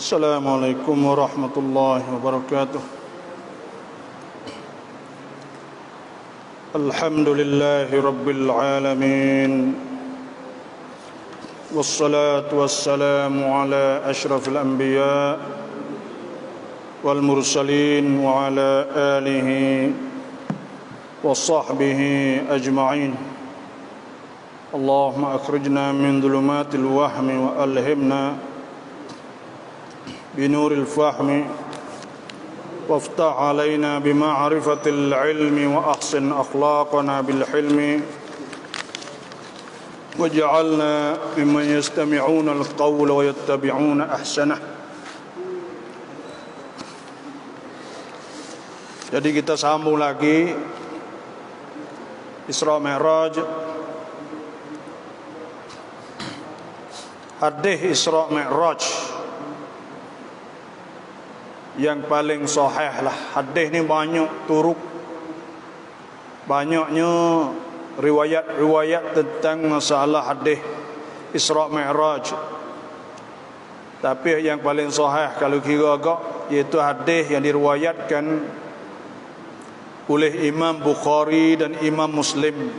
Assalamualaikum warahmatullahi wabarakatuh. Alhamdulillahi rabbil alamin. Wassalatu wassalamu ala ashrafil anbiya wal mursalin wa ala alihi wa sahbihi ajma'in. Allahumma akhrijna min dhulumatil wahmi wa alhimna binuril fahmi وافتح علينا بمعرفة العلم وأحسن أخلاقنا بالحلم واجعلنا ممن يستمعون القول ويتبعون أحسنه. Jadi kita sambung lagi Isra Mi'raj. Hadis Isra Mi'raj yang paling sahih lah. Hadis ni banyak turuk, banyaknya riwayat-riwayat tentang masalah hadis Isra Mi'raj. Tapi yang paling sahih kalau kira agak, iaitu hadis yang diriwayatkan oleh Imam Bukhari dan Imam Muslim,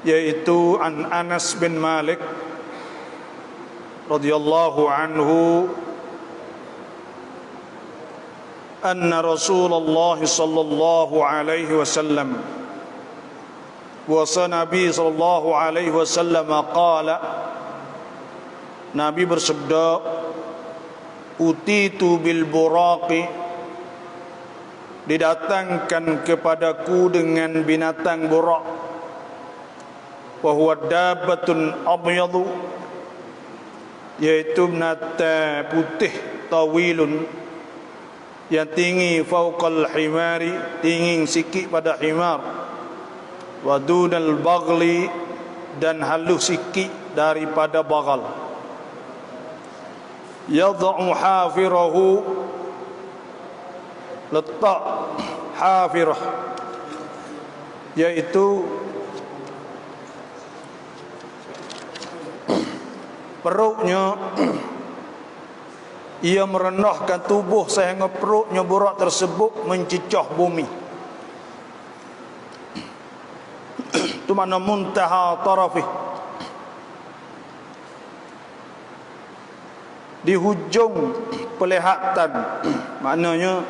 yaitu an Anas bin Malik radhiyallahu anhu anna Rasulullah sallallahu alaihi wasallam wa Nabi sallallahu alaihi wasallam qala, Nabi bersabda, utitu bil buraqi, didatangkan kepadaku dengan binatang buraq, wa huwa dabbatun abyadu, yaitu binatang putih tawilun yang tinggi, fauqal himari, tinggi sikit pada himar, wa dunal baghli, dan halus sikit daripada bagal. Yad'u hafirahu, letak hafirah, yaitu perutnya. Ia merendahkan tubuh sehingga perutnya buraq tersebut mencicah bumi. Itu makna muntaha tarafih, di hujung pelihatan. Maknanya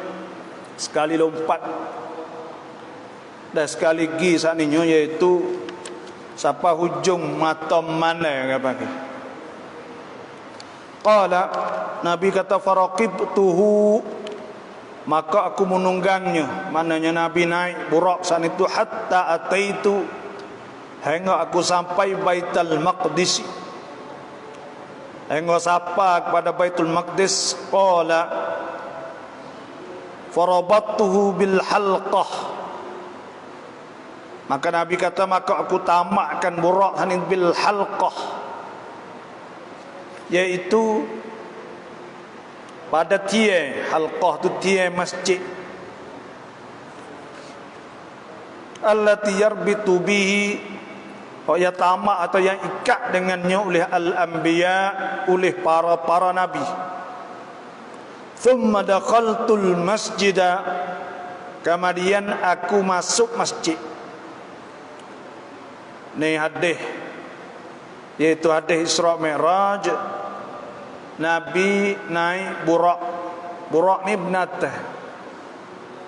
sekali lompat dan sekali gi sakninya, iaitu sampai hujung mata mana yang panggil. Qala, Nabi kata, faraqibtuhu, maka aku menunggangnya. Maknanya Nabi naik buraq sana itu, hatta ataitu, hingga aku sampai Baitul Maqdis, hingga sampai kepada Baitul Maqdis. Qala farabattuhu bil halqah, maka Nabi kata, maka aku tamakkan buraq sana bil halqah, yaitu pada tiang. Halqah tu tiang masjid, allati yarbitu bihi, ya tamak atau yang ikat dengannya oleh al-anbiya, oleh para nabi. Thumma dakhaltul masjida, kemudian aku masuk masjid. Ni hadis, yaitu hadis Isra Mi'raj. Nabi naik buraq. Buraq ni binatang,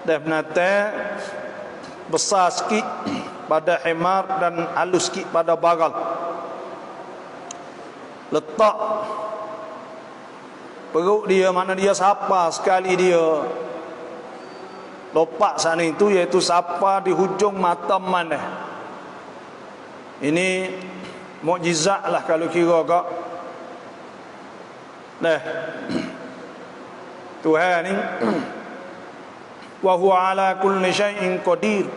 dan binatang besar sikit pada himar dan halus sikit pada bagal. Letak perut dia, mana dia sapa sekali dia lopak sana itu, iaitu sapa di hujung mata mana. Ini mukjizat lah kalau kira kak. Nah, Tuhan ni wa huwa ala kulli syai'in qadir,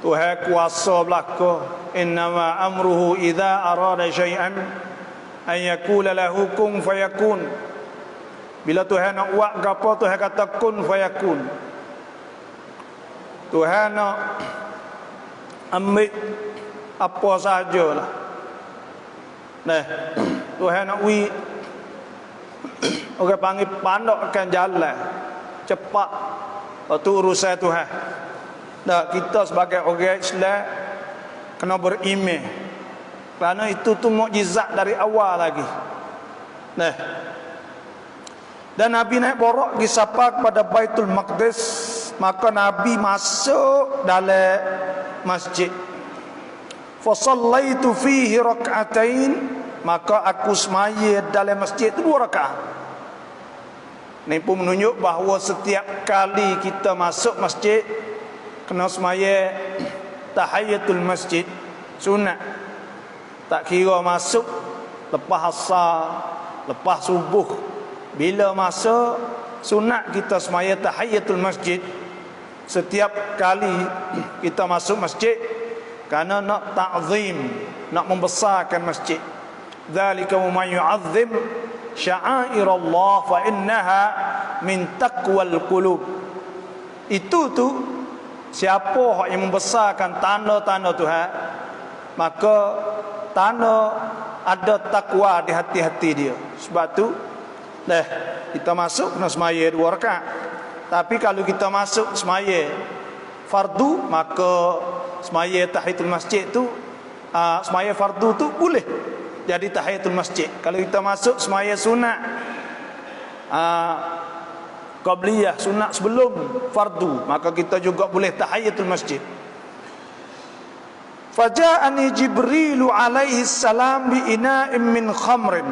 Tuhan kuasa belaka. Innama amruhu idza arada syai'an an yaqula lahu kun fayakun. Bila Tuhan nak buat apa, Tuhan kata kun fayakun. Tuhan nak ambil apa sahajalah, Nah, Tuhan nak wi orang panggil pandokkan jalan cepat waktu urusan Tuhan. Nah, kita sebagai orang Islam kena beriman. Kerana itu tu mukjizat dari awal lagi. Nah, dan Nabi naik borok pergi sapa kepada Baitul Maqdis, maka Nabi masuk dalam masjid. Fa sallaitu fihi rak'atain, maka aku semaya dalam masjid itu 2 rakaat. Ini pun menunjuk bahawa setiap kali kita masuk masjid kena semaya tahiyatul masjid sunat. Tak kira masuk lepas asar, lepas subuh, bila masuk sunat kita semaya tahiyatul masjid setiap kali kita masuk masjid, kerana nak ta'zim, nak membesarkan masjid. Dzalika man yu'azzim sya'airallah fa innaha min taqwal qulub. Itu tu siapa yang membesarkan tanda-tanda Tuhan, maka tanda ada takwa di hati-hati dia. Sebab tu kita masuk kena semaya 2 rakaat. Tapi kalau kita masuk semaya fardu, maka semaya tahiyatul masjid tu semaya fardu tu boleh jadi tahiyatul masjid. Kalau kita masuk semaya sunat qabliyah, sunat sebelum fardu, maka kita juga boleh tahiyatul masjid. Faja'ani Jibrilu alaihi salam bi ina'in min khamrin,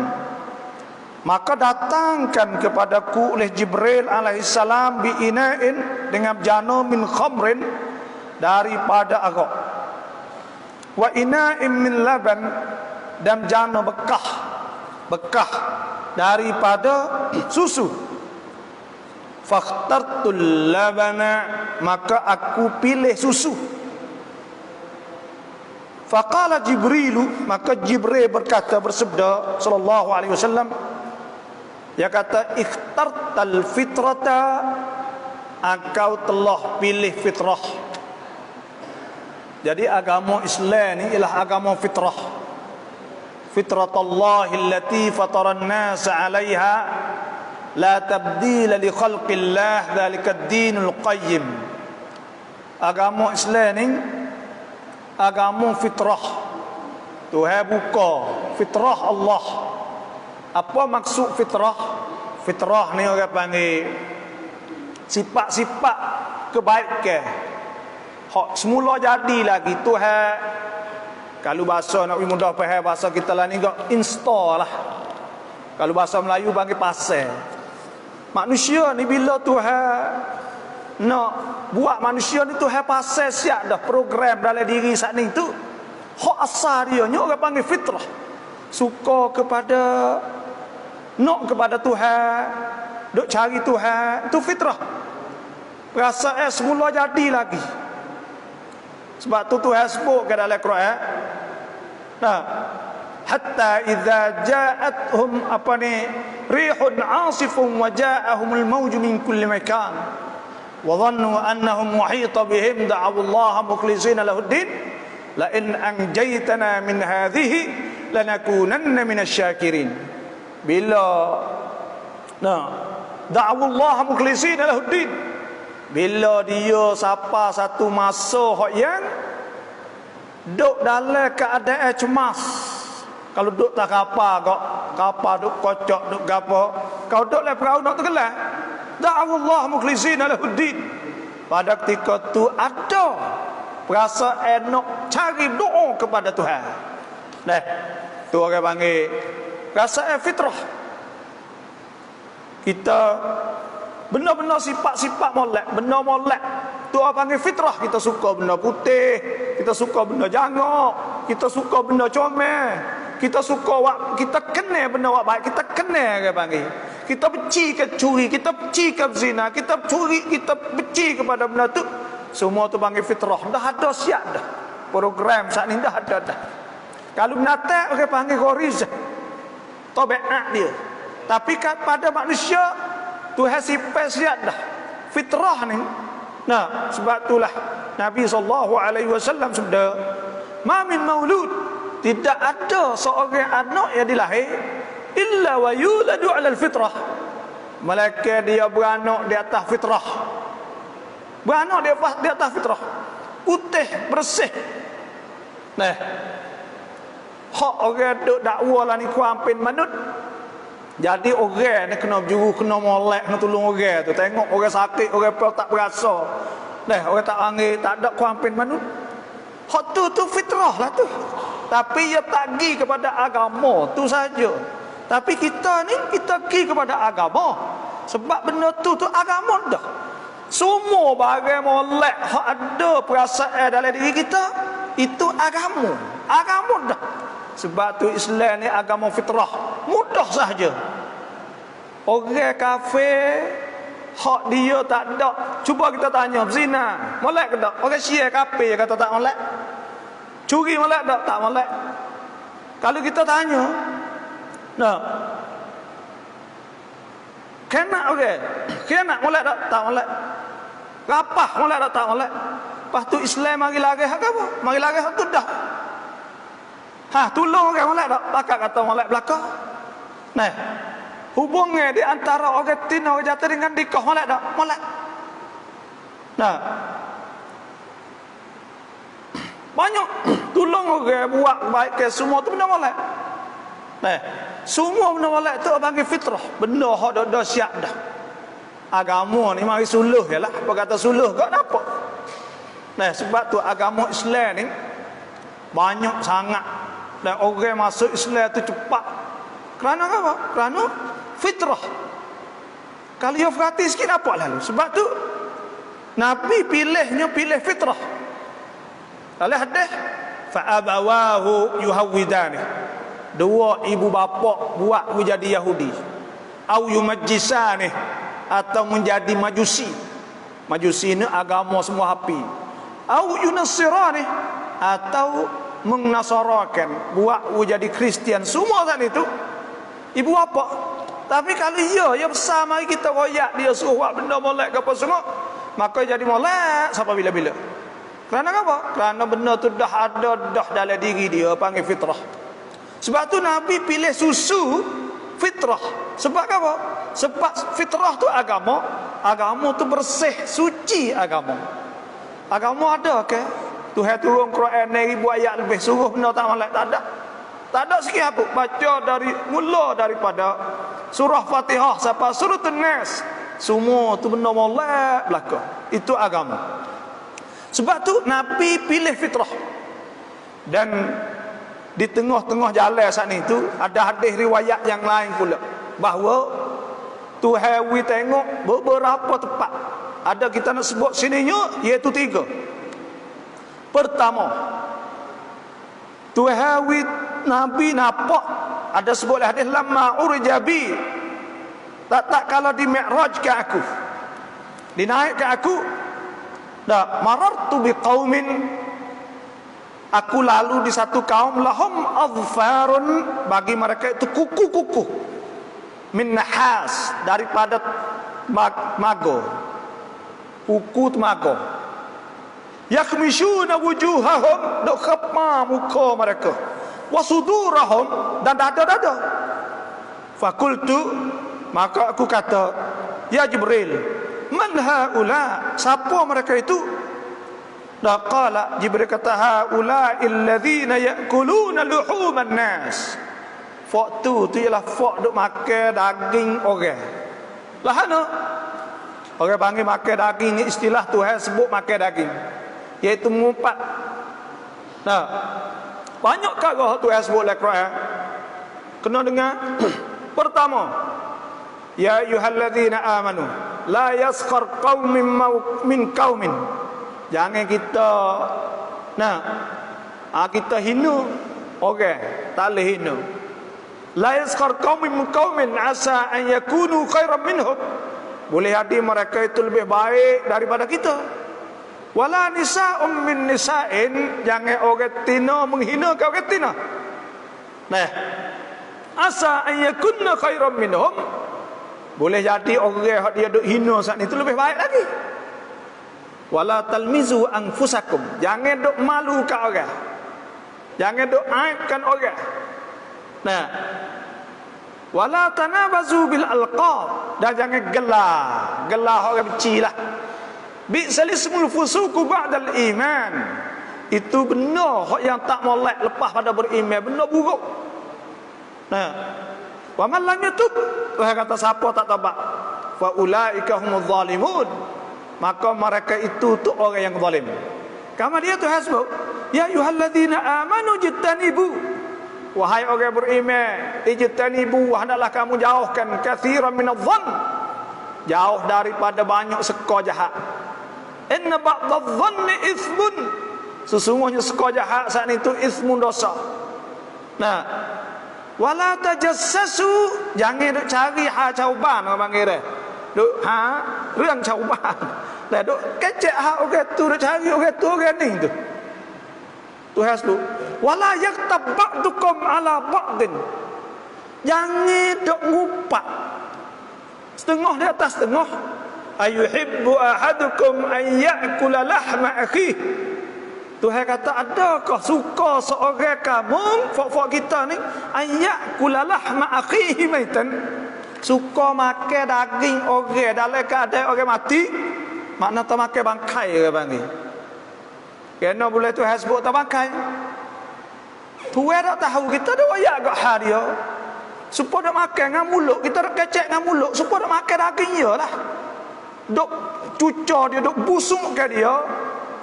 maka datangkan kepadaku oleh Jibril alaihi salam bi ina'in, dengan jana min khamrin, daripada arak, wa ina'in min laban, dan jana bekah daripada susu. Fakhtartul labana, maka aku pilih susu. Faqala Jibrilu, maka Jibril berkata, bersabda sallallahu alaihi wasallam, dia kata, ikhtartal fitrata, engkau telah pilih fitrah. Jadi agama Islam ni ialah agama fitrah. Fitratallahi allati fataran nas 'alaiha la tabdila li khalqillah, dzalika ad-dinul qayyim. Agama Islam ni agama fitrah. Tuhan buka fitrah Allah. Apa maksud fitrah? Fitrah ni orang panggil sifat-sifat kebaikan. Hak semula jadi lagi Tuhan. Kalau bahasa nak mudah faham bahasa kita lah ni kok install lah. Kalau bahasa Melayu panggil pasal. Manusia ni bila Tuhan nak buat manusia ni, Tuhan pasal siap dah program dalam diri saat ni tu. Hak asal dia ni orang panggil fitrah. Suka kepada, nak kepada Tuhan, duk cari Tuhan, itu fitrah. Perasaan semula jadi lagi. Sebab tu Tuhan sebut ke dalam Quran, hatta idza ja'atuhum rihun 'asifun wa ja'ahumul mawju min kulli makan wa dhannu annahum muhita bihim da'u Allah mukhlishina lahuddin la in anjaytana min hadhihi lanakunanna minasyakirin. Bila da'u Allah mukhlishina lahuddin, bila dia sapa satu masa hak yang duk dalam keadaan cemas. Kalau duk tak kapal duk kocok duk gapo, kau duk le perahu nak tenggelam, da'allah mukhlishina lahuddin. Pada ketika tu ada perasaan nak cari doa kepada Tuhan. Nah, tu orang panggil perasaan fitrah. Kita benar-benar sifat-sifat molek, benda molek tu orang panggil fitrah. Kita suka benda putih, kita suka benda jangok, kita suka benda comel, kita suka kita kenal benda wak baik, kita kenal orang panggil. Kita benci ke curi, kita benci ke zina, kita benci kepada benda tu. Semua tu panggil fitrah. Dah ada siap dah. Program saat ni dah ada dah. Kalau binatang orang panggil gharizah, tabiat dia. Tapi pada manusia Tuhan sifat siap dah fitrah ni. Sebab itulah Nabi SAW sabda, ma min maulud, tidak ada seorang anak yang dilahir illa wa yuladu 'ala al-fitrah. Malaikat dia beranak di atas fitrah. Beranak di atas fitrah. Putih, bersih. Nah, hak orang duk dakwa lah ni kuampin manut. Jadi orang ni kena berjuru, kena molek, kena tolong orang tu. Tengok orang sakit, orang tak berasa. Nah, orang tak panggil, tak ada kuampin manut. Hak tu fitrah lah tu. Tapi ia tak pergi kepada agama tu saja. Tapi kita ni, kita pergi kepada agama. Sebab benda tu agama dah. Semua barang molek hak ada perasaan dalam diri kita, itu agama. Agama dah. Sebab tu Islam ni agama fitrah. Mudah sahaja. Orang kafir hak dia tak ada. Cuba kita tanya, zina molek ke tak? Orang Syiah kafir kata tak molek. Curi molek tak? Tak molek. Kalau kita tanya, nah, kena orang, kena molek tak? Tak molek. Rapah molek tak? Tak molek. Lepas tu Islam mari larang hak apa? Mari larang hak tu dah. Tolong orang molek tak? Pakat kata molek belaka. Nah, hubungan di antara orang Tino, orang Jata dengan nikah molek tak? Molek. Nah, banyak tolong orang buat baik ke semua tu benda molek. Nah, semua benda molek tu bagi fitrah. Benda hak dah siap dah. Agama ni mari suluh jelah. Apa kata suluh kau dapat. Nah, sebab tu agama Islam ni banyak sangat. Dan orang masuk Islam tu cepat. Kerana apa? Kerana fitrah. Kalau dia perhati sikit apa lalu? Sebab tu Nabi pilih fitrah. Dalam hadis fa abawahu yuhawidani. Dua ibu bapa buat menjadi Yahudi. Au yumajjisani, atau menjadi Majusi. Majusi ni agama semua api. Au yunassirani, atau mengnasarakan, buat jadi Kristian. Semua kan itu ibu bapa. Tapi kalau ia besar mari kita royak dia suruh buat benda molek ke apa semua, maka jadi molek sampai bila-bila. Kerana apa? Kerana benda tu dah ada dah dalam diri dia, panggil fitrah. Sebab tu Nabi pilih susu fitrah. Sebab apa? Sebab fitrah tu agama. Agama tu bersih, suci agama. Agama ada ke? Tuhan turun Quran 1000 ayat lebih suruh benda tak molek, tak ada. Tak ada sikit apa. Baca dari mula daripada surah Fatihah sampai surah An-Nas. Semua tu benda molek belaka. Itu agama. Sebab tu Nabi pilih fitrah. Dan di tengah-tengah jalan saat itu ada hadis riwayat yang lain pula bahawa Tuhan tengok beberapa tempat. Ada kita nak sebut sininya, iaitu 3. Pertama, Tuhan Nabi nampak, ada sebut hadis lamma urjabi, tak kalau di mi'raj ke aku, dinaik ke aku, dah marartu biqaumin, aku lalu di satu kaum lahum adfarun, bagi mereka itu kuku-kuku min nahas, daripada mago, kuku temago. Yakmishuna wujuhahum, dok khapma muka mereka, wasudurahum, dan dada-dada. Fakultu, maka aku kata, ya Jibril, man haula, siapa mereka itu? Dan qala, Jibril kata, haula illadzina ya'kuluna luhuman nas. Fak tu ialah fak duk makan daging orang. Lahana orang panggil makan daging ni, istilah Tuhan sebut makan daging, iaitu mengumpat. Nah, banyak kali Tuhan sebut dalam Quran. Kena dengar. Pertama, ya ayyuhalladzina amanu la yaskhar qaumin min qaumin. Jangan kita kita hina orang, tak boleh hina. La yaskhar qaumin min qaumin asa an yakunu khairan minhum. Boleh jadi mereka itu lebih baik daripada kita. Wala nisa'um min nisa'in, jangan orang tina menghina orang tina. Nah, asa an yakunna khairan minhum, boleh jadi orang yang dia duk hina saat itu lebih baik lagi. Wala talmizu anfusakum, jangan duk malu kat orang. Jangan duk aibkan orang. Nah, wala tanabazu bil alqab, dan jangan gelar orang benci lah. Bi'sal ismul fusuqu ba'dal iman. Itu benar hak yang tak molek lepas pada beriman, benar buruk. Nah, wa man lam yatub, Tuhan kata siapa tak taubat, fa ulaika humuz zalimun, maka mereka itu tu orang yang zalim. Kama dia tu hasbuk, ya ayyuhalladzina amanu jittanibu, wahai orang beriman, ijtanibu, hendaklah kamu jauhkan katsiran minadh-dhann, jauh daripada banyak seka jahat. Inna ba'dadh-dhanni itsmun, sesungguhnya seka jahat saat itu ismun, dosa. Nah, wala tajassasu, jangan duk cari hak cauban orang panggil dia. Dukរឿងชาวบ้าน Lah duk kecek hak orang tu, duk cari orang tu orang ni tu. Tu hasbu. Wala yaktab ba'dukum ala ba'din. Jangan duk ngupak setengah di atas setengah. Ayuhibbu ahadukum an ya'kula lahma akhihi. Tuhan kata, adakah suka seorang kamu, fak-fak kita ni, ayak kulalah ma'akhihi maitan, suka makan daging orang dalam keadaan orang mati, makna tak makan bangkai orang panggil. Kena boleh tu hasbuk tak bangkai. Tuhan tak tahu, kita dah ayak kat hari dia. Supaya dak makan dengan mulut, kita dak kecek dengan mulut, supaya dak makan daging dia lah. Duk cucur dia, duk busuk ke dia,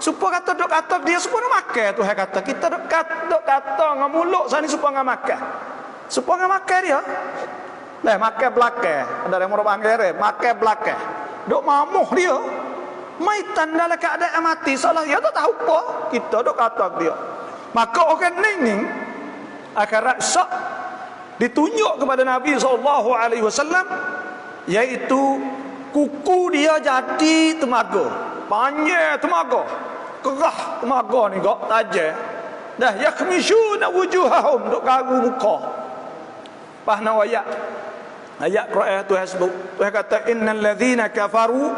supaya kata duk kata dia supaya makan. Tuhan kata kita duk kata dengan mulut sani supaya makan, supaya makan dia. Lah makan belakang, ada yang orang panggil makan belakang, duk mamuh dia, maitan dalam keadaan mati, salah dia tak tahu apa, kita duk kata dia. Maka orang ni akan raksak ditunjuk kepada Nabi SAW, iaitu kuku dia jadi temaga, panjang temaga, kerah temaga ni kok tajam. Dah yakhmishuna wujuhahum, duk garu muka. Pahna ayat Quran tu hasbuk. Tuhan kata innal ladzina kafaru,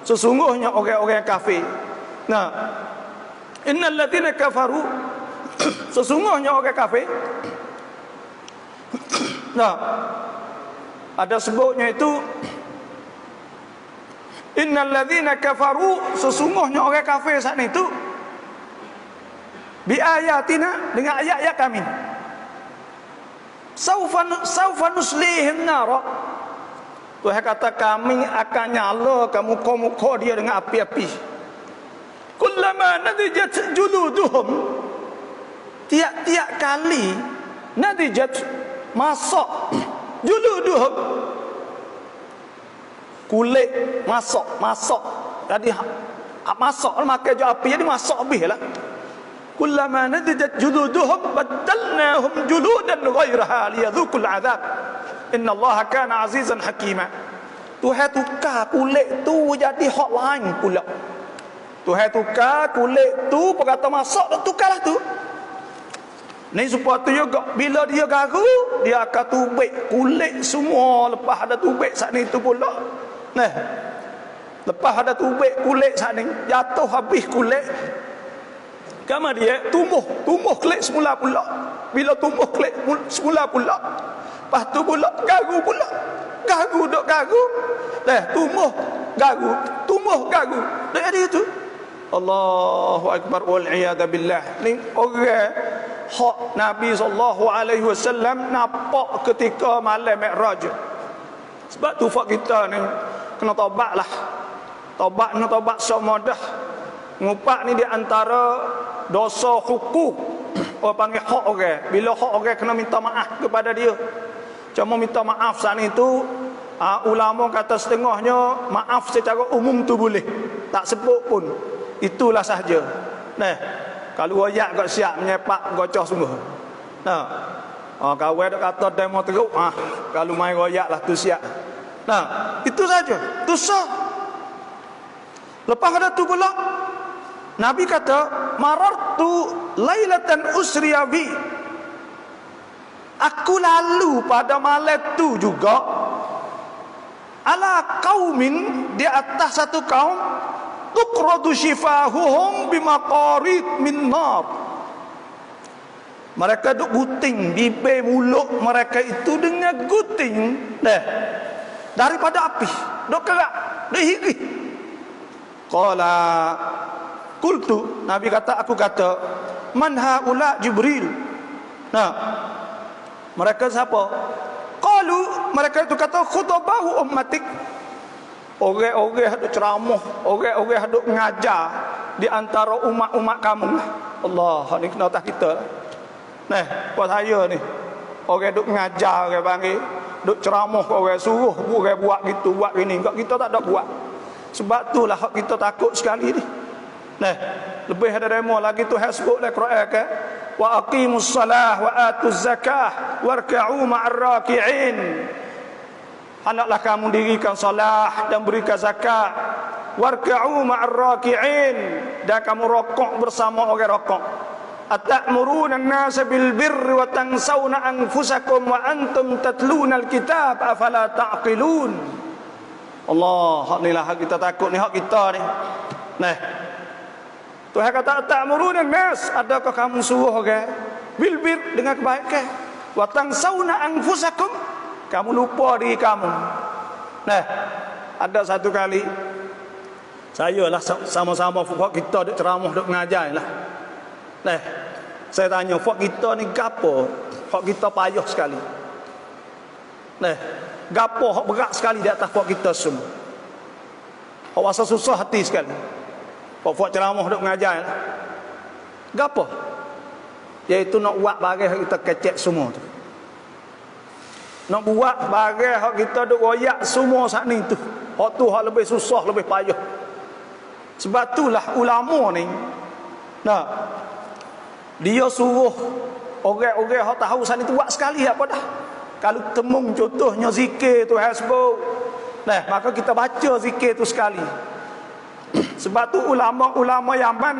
sesungguhnya orang-orang kafir. Nah, innal ladzina kafaru, sesungguhnya orang kafir. Nah, ada sebutnya itu innal ladzina kafaru, sesungguhnya orang kafir saat itu, bi ayatina, dengan ayat-ayat kami, saufa nuslihim nar, Tuhan kata kami akan nyalakan muka-muka dia dengan api-api. Kullama nadijat juluduhum, tiap-tiap kali nadijat masak juluduhum, kulit masak tadi masak makan je api jadi masak habis lah. Kullama nadijat juluduhum badalnahum juludan ghairaha liyadhuqul azab innallaha kana azizan hakima. Tuhan tukar kulit tu jadi hak lain pula. Tuhan tukar kulit tu perkata masak dah tukarlah tu. Ni supaya tu juga bila dia garu, dia akan tubik kulit semua. Lepas ada tubik saat ni tu pula. Nah, lepas ada tubik kulit saat ni, jatuh habis kulit. Kama dia tumbuh kulit semula pula. Bila tumbuh kulit semula pula, lepas tu pula garu pula. Garu dok garu. Dah tumbuh garu. Dah jadi itu. Allahu akbar wal iyad billah. Ni orang hak Nabi SAW nampak ketika malam Mi'raj. Sebab tu fak kita ni kena taubat lah. Taubat dengan taubat semudah. Ngupak ni di antara dosa hukuk. Orang panggil hak orang. Bila hak orang kena minta maaf kepada dia. Cuma minta maaf saat itu, ulama kata setengahnya maaf secara umum tu boleh, tak sebut pun, itulah sahaja. Nah, kalau ayat kau siap menyepak gocoh sungguh. Nah, kawan dak kata demo teruk, kalau main royak lah tu siap. Nah, itu saja. Tu sah. Lepas ada tu pula Nabi kata, marartu lailatan usriya bi. Aku lalu pada malam tu juga ala qaumin, di atas satu kaum, tuqradu shifahuhum bimaqarid min nar. Mereka duk guting bibir mulut mereka itu dengan guting daripada api. Duk kerak, duk hiri. Qala qultu, Nabi kata, aku kata, man haula Jibril. Nah, mereka siapa? Qalu, mereka itu kata, khutabahu ummatik. Orang-orang duk ceramah, orang-orang duk mengajar di antara umat-umat kamu. Allah, ni kena atas kita. Nah, buat saya ni, orang duk mengajar, orang panggil, duk ceramah, orang suruh, orang buat gitu, buat gini. Kita tak ada buat. Sebab itulah kita takut sekali ni. Nah, lebih ada demo lagi tu hasbuk la Quran kan. Wa aqimus salah wa atuz zakah warka'u ma'ar raki'in. Hendaklah kamu dirikan salah dan berikan zakat. Warka'u ma'ar raki'in, dan kamu rokok bersama orang rokok. Atamuruna an-nasa bil birri wa tansawna anfusakum wa antum tatluna al-kitab afala ta'qilun. Allah, hak ni lah hak kita takut ni, hak kita ni. Nah, Tuhan kata ta'muruna an-nas, adakah kamu suruh orang bil bir, dengan kebaikan, wa tansawna anfusakum, kamu lupa diri kamu. Nah, ada satu kali saya lah sama-sama fuk kita duk ceramah, duk mengajar lah. Nah, saya tanya, fuk kita ni gapo? Fuk kita payah sekali. Nah, gapo hak berat sekali di atas fuk kita semua. Hak rasa susah hati sekali. Fuk ceramah duk mengajar lah. Gapo? Iaitu nak buat bagai kita kecek semua tu. Nak buat bagai hak kita duk royak semua saat ni tu. Hak tu hak lebih susah, lebih payah. Sebab itulah ulama ni, nah, dia suruh orang-orang hak tahu saat ni tu buat sekali apa dah. Kalau temung contohnya zikir tu hasbuk, nah, maka kita baca zikir tu sekali. Sebab tu ulama-ulama Yaman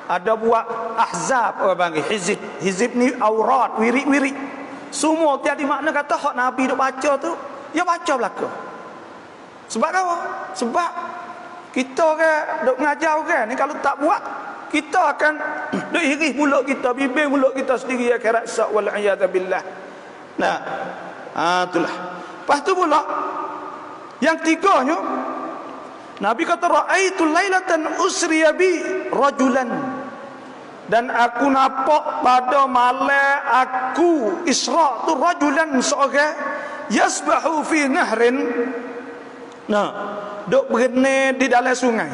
ada buat ahzab, orang panggil hizib. Hizib ni aurat, wirid-wirid. Semua tiada makna kata hak Nabi duk baca tu, dia baca belaka. Sebab apa? Sebab kita orang duk mengajar orang ni, kalau tak buat, kita akan duk irih mulut kita, bibir mulut kita sendiri akhirat sak wal iyad billah. Nah, itulah. Lepas tu pula yang tiganya, Nabi kata raaitu lailatan usriya bi rajulan, dan aku nampak pada malam aku Isra tu rajulan, seorang yasbahu fi nahrin, nah, duk berenang di dalam sungai.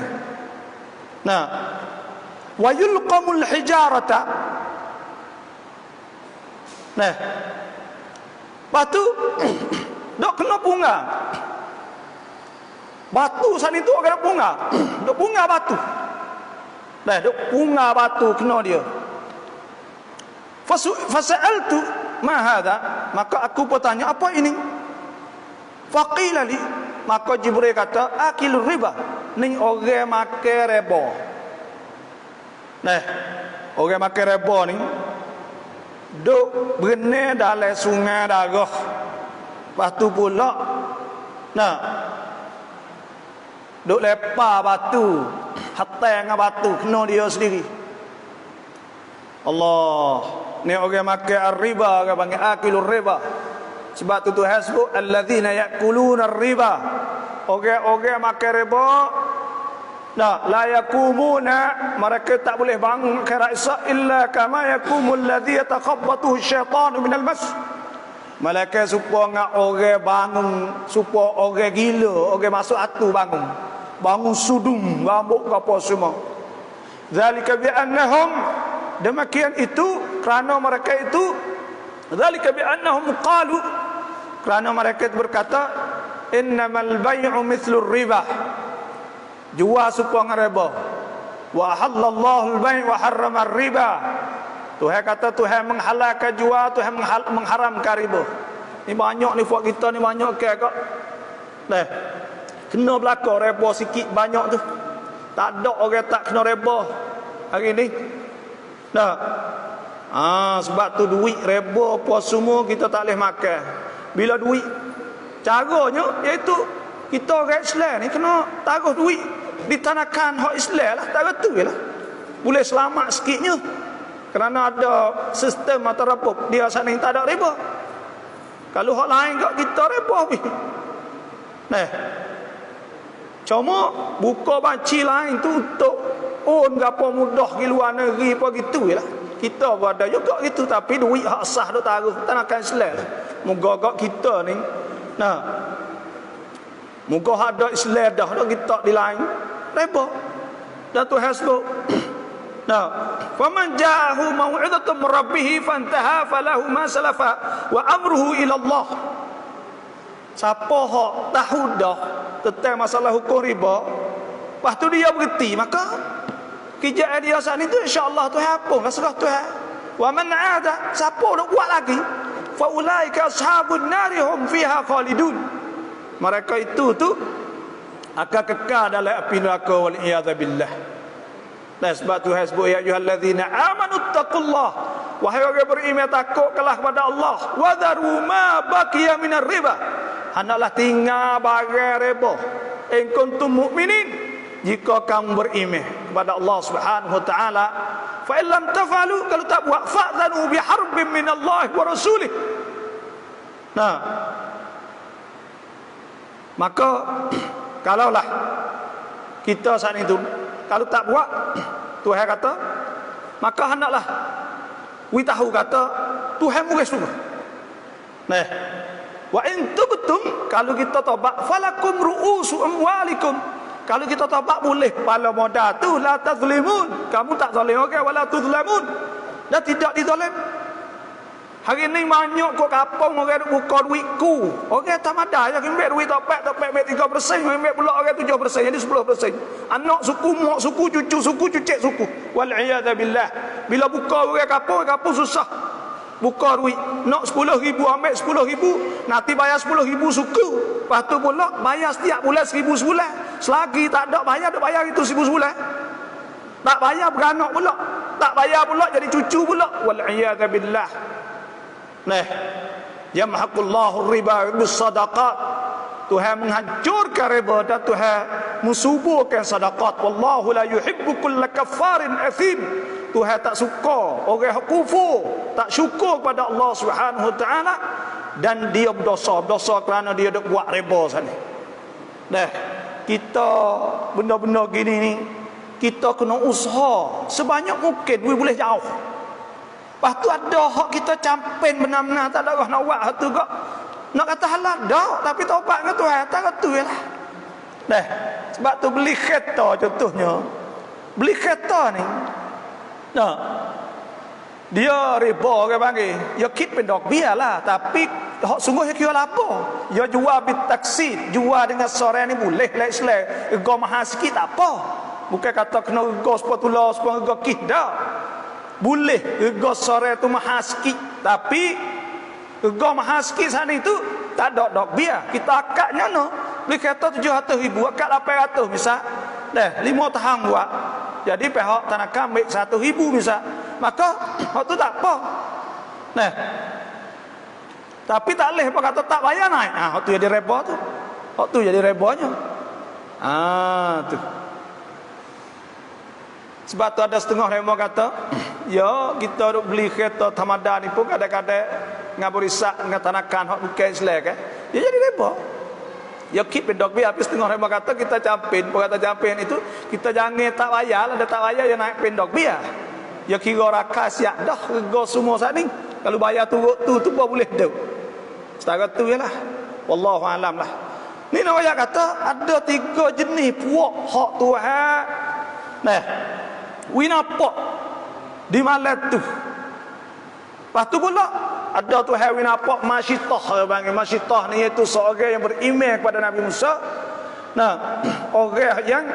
Nah, wa yulqamul hijarata. Nah, batu duk kena punga. Batu sana itu kena punga. Duk punga batu. Nah, duk punga batu kena dia. Fasa'altu ma hadha, maka aku bertanya, apa ini? Faqila li, maka Jibril kata, akilur riba, ni orang makan riba. Nah, orang makan riba ni duk berenang dalam sungai darah. Lepas tu pula, nah, duk lepas batu, hatai dengan batu, kena dia sendiri. Allah, ni orang makan riba, orang panggil akilur riba. Sebab tu Tuhan sebut alladzina yakuluna riba, orang-orang makan riba, nah, la yakumuna, mereka tak boleh bangun akhirat esok illa kama yakumul ladzi yatakhabbathu syaitanu minal mas. Malaikat supaya ngak orang bangun, supaya orang gila, orang masuk atu bangun. Bangun sudum, rambut ke apa semua. Zalika bi annahum, demikian itu kerana mereka itu, zalika bi annahum qalu, kerana mereka itu berkata, innamal bay'u mithlur riba, jual supaya riba. Wa halallahu al-bay' wa harrama ar-riba. Tuhan kata Tuhan menghalalkan jual, Tuhan mengharamkan riba. Ni banyak ni buat kita ni banyak ke kak. Nah, kena belaka riba sikit banyak tu. Tak ada orang tak kena riba hari ni. Nah, sebab tu duit riba apa semua kita tak boleh makan. Bila duit, caranya iaitu kita orang Islam ni kena taruh duit ditanakan hak Islam lah, tak betul lah. Boleh selamat sikitnya. Kerana ada sistem atau repuk dia sana tak ada riba. Kalau hak lain kat kita riba habis. Nah, cuma buka banci lain tu untuk gapo mudah pergi luar negeri apa gitu je lah. Kita pun ada juga gitu, tapi duit hak sah tu taruh tak nak Islam. Moga kat kita ni, nah, moga hak ada Islam dah kita di lain riba. Dan tu hasbuk. Nah, faman ja'ahu mau'izatun min rabbih fantaha falahu ma salafa wa amruhu ila Allah. Siapa hak tahu dah tentang masalah hukum riba, lepas tu dia berhenti, maka kerjaan dia saat ni tu insya-Allah Tuhan hapuslah serah Tuhan. Wa man 'ada, siapa nak buat lagi, fa ulaika ashabun nari hum fiha khalidun. Mereka itu tu akan kekal dalam api neraka wal iyad billah. Dan sebab tu hasbu ya ayyuhallazina amanu taqullah, wahai orang beriman takutlah kepada Allah, wa dharu ma baqiya minar riba, hendaklah tinggal barang riba in kuntum mukminin, jika kamu beriman kepada Allah Subhanahu wa taala. Fa in lam tafalu, kalau tak buat, fa'dhanu bi harbin min Allah wa rasulih. Nah, maka kalaulah kita saat itu kalau tak buat, Tuhan kata, maka hendaklah we tahu kata Tuhan murid suruh. Nah, wa in tubtum, kalau kita taubat, falakum ru'usu amwalikum, kalau kita taubat boleh kepala modal tu, la tazlimun, kamu tak zalim okey, wala tuzlamun, dan tidak dizalim. Hari ni banyak kok kapong orang duk buka duit ku. Orang tak ada yang ambil duit topek 3%, ambil pula orang 7%, jadi 10%. Anak suku, mak suku, cucu suku, cucik suku. Wal iyad billah. Bila buka orang kapong susah. Buka duit, nak 10,000 ambil 10,000, nanti bayar 10,000 suku. Lepas tu pula bayar setiap bulan 1,000 sebulan. Selagi tak ada bayar itu 1,000 sebulan. Tak bayar beranak pula. Tak bayar pula jadi cucu pula. Wal iyad billah. Nah, yamhaqullahu riba bis sadaqat. Tuhan menghancurkan riba dan Tuhan mensuburkan sedekah. Wallahu la yuhibbu kulla kaffarin athim. Tuhan tak suka orang kufur, tak syukur kepada Allah Subhanahu wa taala, dan dia berdosa kerana dia dak buat riba sana. Nah, kita benda-benda gini ni kita kena usaha sebanyak mungkin boleh jauh. Lepas tu ada hak kita campen benar-benar tak ada orang nak buat hak tu kok. Nak kata halal dak, tapi taubat dengan Tuhan tak kata lah. Dah, sebab tu beli kereta contohnya. Beli kereta ni. Nah. Dia riba orang panggil. Ya kit pendok biarlah, tapi hak sungguh dia kira apa? Ya jual bit taksi, jual dengan sore ni boleh lah Islam. Ego mahal sikit tak apa. Bukan kata kena ego sepatula, ego kit dak. Boleh rega sore tu mahal sikit, tapi rega mahal sikit sana itu tak ada dok biar. Kita akadnya no, beli kereta 700,000, akad 800 misal. Dah 5 tahun buat. Jadi pihak tanah ambil 100,000 misal. Maka hak tu tak apa. Nah. Tapi tak leh apa kata tak bayar naik. Hak tu jadi riba tu. Hak tu jadi ribanya. Tu. Sebab tu ada setengah mereka kata, ya kita duk beli kereta Tamada ni pun kadang-kadang ngaburisak dengan tanakan hak bukan Islam kan. Dia jadi riba. Ya keep pendok biar, habis setengah mereka kata kita campin, kata campin itu kita jangan tak bayar, ada tak bayar ya naik pendok biar. Ya kira rakas ya dah rega semua saat ni. Kalau bayar tu boleh dah. Setara tu jelah. Wallahu alam lah. Ni nak ayat kata ada 3 jenis puak hak Tuhan. Nah, we nampak di malam tu. Lepas tu pula ada Tuhan we nampak masyitah, panggil masyitah ni, iaitu seorang yang beriman kepada Nabi Musa. Nah, orang yang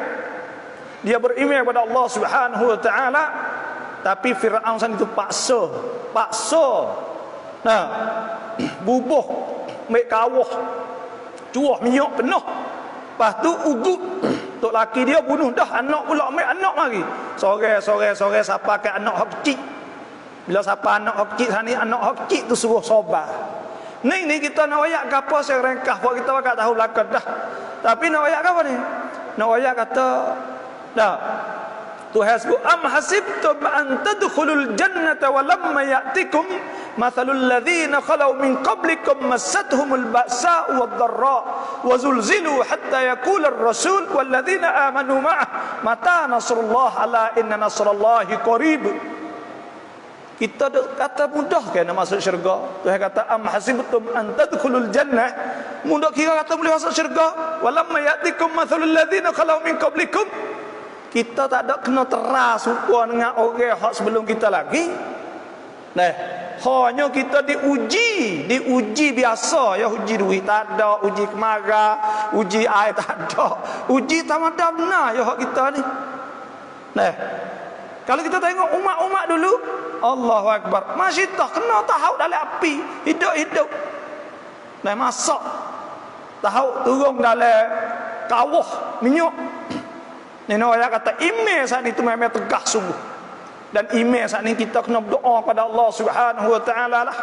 dia beriman kepada Allah Subhanahu wa taala, tapi Firaun sana itu paksa. Nah, bubuh mek kawah, cuah minyak penuh. Lepas tu ugut tok laki dia bunuh dah, anak pula ambil anak mari. Sore siapa ke anak hak kecil. Bila siapa anak hak kecil sana, anak hak kecil tu suruh sabar. Ni kita nak ayat ke apa saya rengkah buat kita tak tahu belakang dah. Tapi nak ayat ke apa ni? Nak ayat kata dah Tuhan sebut am hasibtum an tadkhulul jannata wa lamma ya'tikum mathalul ladzina khalau min qablikum massathumul ba'sa'u wad-dharra wa zulzilu hatta yaqula ar-rasul wal ladzina amanu ma'ah mata nasrullah ala inna nasrallahi qarib. Kita kata mudah kan nak masuk syurga. Tuhan kata am hasibtum an tadkhulul jannah, mudah kira kata boleh masuk syurga. Wa lamma ya'tikum mathalul ladzina khalau min qablikum. Kita tak ada kena teras serupa dengan orang hak sebelum kita lagi. Nah, hanya kita diuji biasa ya, uji duit tak ada, uji kemarah, uji air tak ada, uji tamadam benar ya hak kita ni. Nah, kalau kita tengok umat-umat dulu, Allahu Akbar, masih tak kena tahu dalam api, hidup-hidup. Nah, masak tahu turun dalam kawah minyak. Ini orang kata email saat itu memang tegak sungguh. Dan email saat ini kita kena berdoa kepada Allah Subhanahu wa taala lah.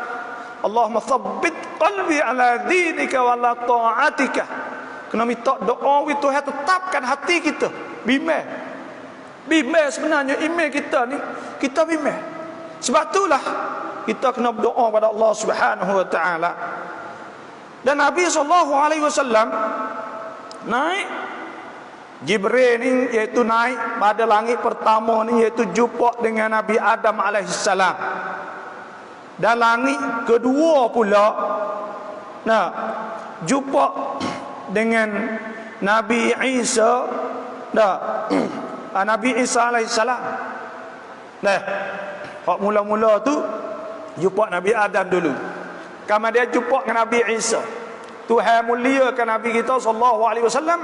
Allahumma thabbit qalbi ala dinika wa ala ta'atika. Kena minta doa itu Tuhan tetapkan hati kita. Bimbang. Bimbang sebenarnya email kita ni, kita bimbang. Sebab itulah kita kena berdoa kepada Allah Subhanahu wa taala. Dan Nabi SAW naik Jibril ni iaitu naik pada langit pertama ni, iaitu jumpa dengan Nabi Adam alaihissalam. Dan langit kedua pula jumpa dengan Nabi Isa, Nabi Isa alaihissalam. Hak mula-mula tu jumpa Nabi Adam dulu. Kemudian jumpa dengan Nabi Isa. Tuhan muliakan Nabi kita sallallahu alaihi wasallam.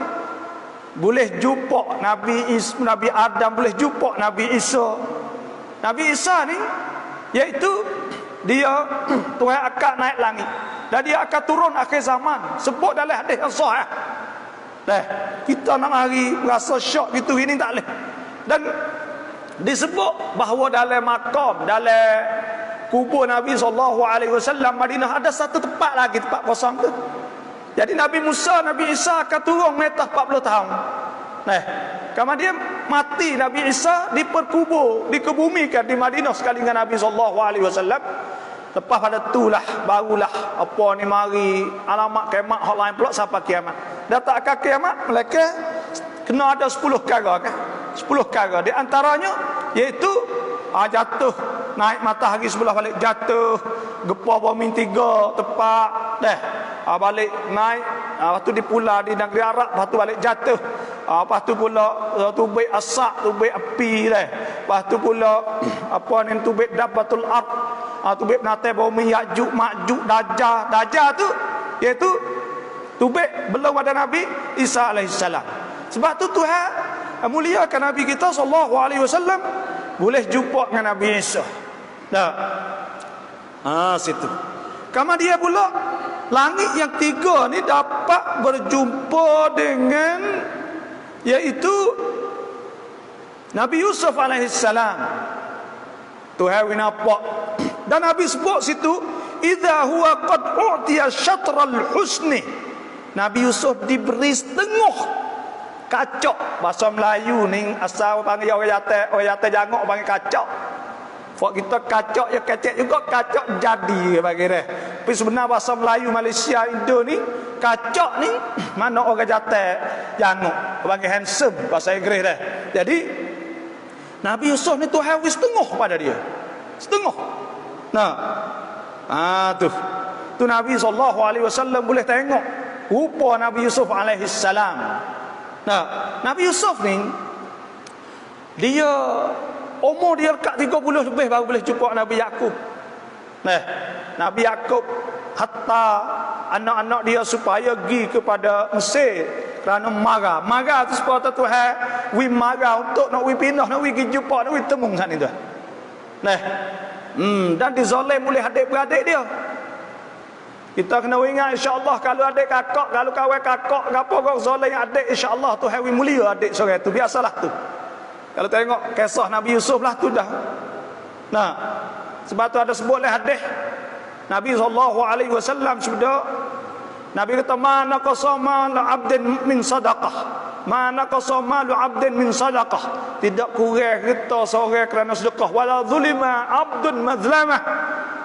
Boleh jumpa Nabi Adam, boleh jumpa Nabi Isa. Nabi Isa ni iaitu dia Tuhan akan naik langit dan dia akan turun akhir zaman. Sebut dalam hadis yang sahih. Kita nak mari rasa syok gitu ini tak boleh. Dan disebut bahawa dalam makam, dalam kubur Nabi SAW Madinah ada satu tempat lagi, tempat kosong tu. Jadi Nabi Musa, Nabi Isa akan turun metah 40 tahun. Kemudian mati Nabi Isa diperkubur, dikebumikan di Madinah sekali dengan Nabi SAW. Lepas pada itulah barulah apa ni mari alamat kiamat hak lain pula sampai kiamat. Datang akan kiamat mereka kena ada 10 perkara kan? 10 perkara. Di antaranya iaitu jatuh, naik matahari sebelah balik jatuh, gempa bumi 3 tepat balik naik, lepas tu dipula di negeri Arab, lepas tu balik jatuh, lepas tu pula tubik asak, tubik api lepas tu pula apa ni tubik dabatul ard, tubik natai bumi Ya'juj Ma'juj Dajjal tu iaitu tubik belum ada Nabi Isa alaihissalam. Sebab tu Tuhan muliakan Nabi kita sallallahu alaihi wasallam boleh jumpa dengan Nabi Isa. Situ. Kemudian pula langit yang 3 ni dapat berjumpa dengan iaitu Nabi Yusuf alaihissalam. Tuhan nampak dan Nabi sebut situ idza huwa qad u'tiya syatral husni. Nabi Yusuf diberi setengah kacok. Bahasa Melayu ni asal panggil orang jatuh jangok panggil kacok. Fak kita kacok ya kecek juga, kacok jadi bagi dia. Tapi sebenarnya bahasa Melayu Malaysia Indo ni kacok ni mana orang jatuh jangok bagi handsome bahasa Inggeris dah. Jadi Nabi Yusuf ni Tuhan wis setengah pada dia. Setengah. Tu Nabi SAW boleh tengok rupa Nabi Yusuf alaihissalam. Nabi Yusuf ni dia umur dia dekat 30 lebih baru boleh jumpa Nabi Yakub. Nabi Yakub hatta anak-anak dia supaya pergi kepada Mesir kerana marah tu supaya Tuhan wi marah untuk nak wi pindah, nak wi pergi jumpa, nak wi temung sana tu. Dan dizalim oleh adik-beradik dia. Kita kena ingat insya-Allah kalau adik kakak, kalau kawan kakak gapo kau zalim adik, insya-Allah Tuhan wi mulia adik seorang tu, biasalah tu. Kalau tengok kisah Nabi Yusuf lah tu dah. Sebab tu ada sebutlah hadis Nabi SAW sudah Nabi kata mana qasama abdin min sadaqah. mana qasamalu 'abdin min sadaqah, tidak kurang kita seorang kerana sedekah, wala zulima 'abdun mazlamah,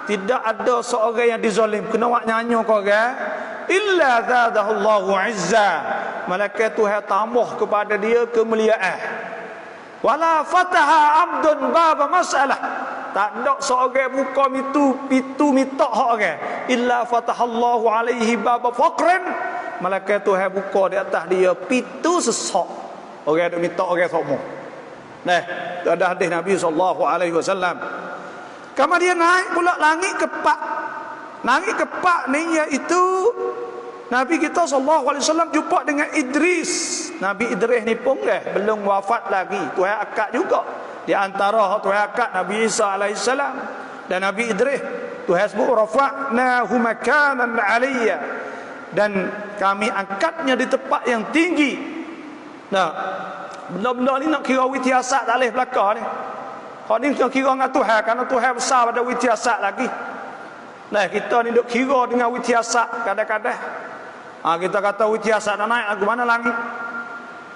tidak ada seorang yang dizalim kena wak nyanyo kau orang, illa zadahullahu 'izza, malaikat Tuhan tambah kepada dia kemuliaan. Wala fataha 'abdun baba masalah, tak ada seorang buka pintu minta hak orang, illa fatahallahu alaihi baba faqran, malaikat Tuhan buka di atas dia pintu sesak. Orang ada minta orang semua. Nah, itu ada hadis Nabi sallallahu alaihi wasallam. Kemudian naik pula langit kepak. Langit kepak ni iaitu Nabi kita sallallahu alaihi wasallam jumpa dengan Idris. Nabi Idris ni pun belum wafat lagi. Tuhan akad juga. Di antara Tuhan akad Nabi Isa alaihi salam dan Nabi Idris, Tuhan sebut rafa'nahu makanan 'aliyya, dan kami angkatnya di tempat yang tinggi. Nah, benda-benda ni nak kira witiasat tak boleh belaka ni. Hak ni nak kira dengan Tuhan, kerana Tuhan besar pada witiasat lagi. Nah, kita ni duk kira dengan witiasat kadang-kadang. Kita kata witiasat nak naik lagu mana langit.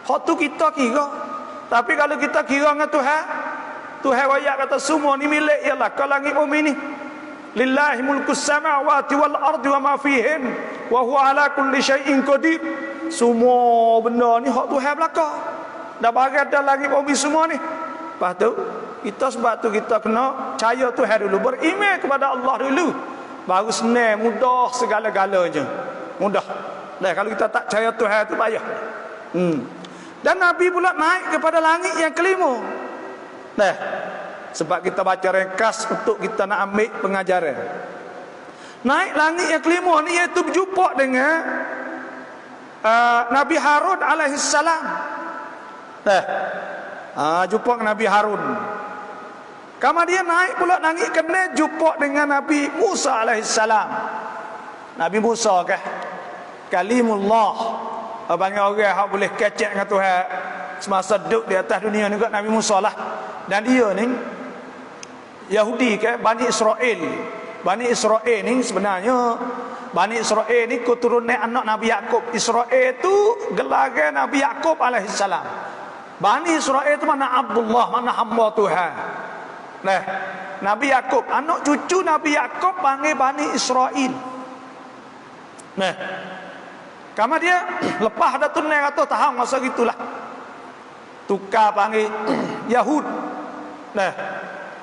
Hak tu kita kira. Tapi kalau kita kira dengan Tuhan, Tuhan wayak kata semua ni milik ialah ke langit bumi ni. Lillahi mulkus samawati wal ardi wa ma fihin wa huwa ala kulli syai'in qadir. Semua benda ni hak Tuhan belaka. Dah bagi ada langit bumi semua ni. Lepas tu kita sebab tu kita kena percaya Tuhan dulu, beriman kepada Allah dulu. Baru senang, mudah segala-galanya. Mudah. Nah, kalau kita tak percaya Tuhan tu payah. Dan Nabi pula naik kepada langit yang kelima. Nah, sebab kita baca ringkas untuk kita nak ambil pengajaran. Naik langit yang kelima ni iaitu berjumpa dengan Nabi Harun alaihissalam. Nah, jumpa dengan Nabi Harun. Kemudian naik pula langit kena jumpa dengan Nabi Musa alaihissalam. Nabi Musa kah? Kalimullah. Banyak orang yang boleh kecek dengan Tuhan semasa duduk di atas dunia ni kat Nabi Musa lah. Dan dia ni Yahudi ke Bani Israel. Bani Israel ni sebenarnya Bani Israel ni keturunan anak Nabi Yakub. Israel tu gelar Nabi Yakub alaihissalam. Bani Israel tu mana Abdullah, mana hamba Tuhan. Nah, Nabi Yakub, anak cucu Nabi Yakub panggil Bani Israel. Nah, karena dia lepas ada tunai kata tahan masa gitulah. Tukar panggil Yahud. Nah,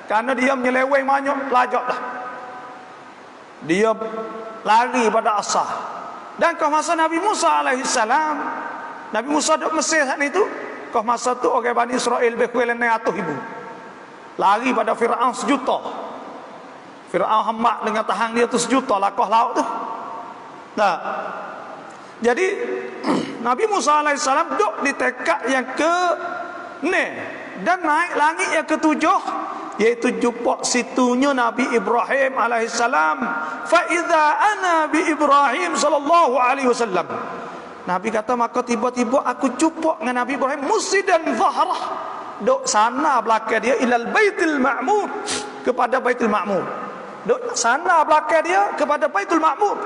karena dia menyeleweng banyak pelajar dah. Dia lari pada asal. Dan ke masa Nabi Musa alaihissalam, Nabi Musa duduk Mesir saat itu, ke masa tu orang Bani Israel berkuil 900,000. Lari pada Fir'aun 1 juta. Fir'aun hamak dengan tahan dia tu 1 juta lakah laut tu. Nah, jadi Nabi Musa alaihissalam duduk di tekad yang ke-6 dan naik langit yang ke-7, iaitu jumpa situnya Nabi Ibrahim alaihissalam. Fa idza ana bi Ibrahim sallallahu alaihi wasallam. Nabi kata maka tiba-tiba aku jumpa dengan Nabi Ibrahim musidan zahrah, duk sana belakang dia ilal baitul ma'mur, kepada baitul ma'mur. Duk sana belakang dia kepada baitul ma'mur.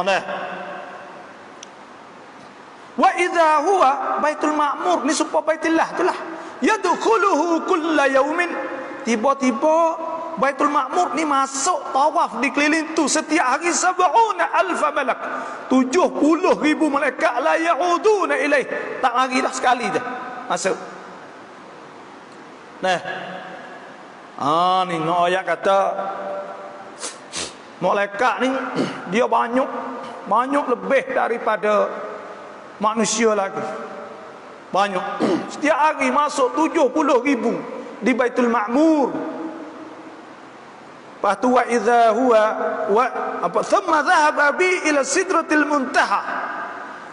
Nah. Wa idza huwa baitul ma'mur ni supaya baitullah itulah. Yadkhuluhu kulla yaumin. Tiba-tiba baitul ma'mur ni masuk tawaf di keliling tu setiap hari 70,000 malak. 70,000 malaikat la yauduna ilaih. Tak lagi dah sekali dah masuk. Nah. Ni ayat kata malaikat ni dia banyak lebih daripada manusia lagi. Banyak. Setiap hari masuk 70,000 di Baitul Ma'mur. Lepas tu wa idza huwa thumma dhahaba bi ila sidratil muntaha.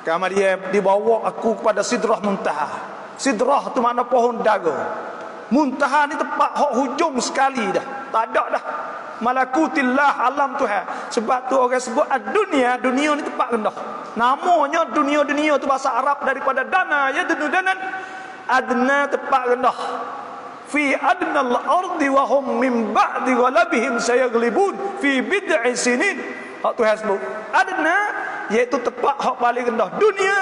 Kemudian dibawa aku kepada sidrah muntaha. Sidrah tu makna pohon daga. Muntaha ni tempat hak hujung sekali dah. Tak ada dah malakutillah, alam Tuhan. Sebab tu orang sebut dunia ni tempat rendah. Namanya dunia tu bahasa Arab daripada dana, ya danan, adna tempat rendah. Fi adnal ardi wa hum min ba'di ghalabihim sayaglibun fi bid'i sinin. Hak Tuhan sebut adna iaitu tempat hak paling rendah dunia.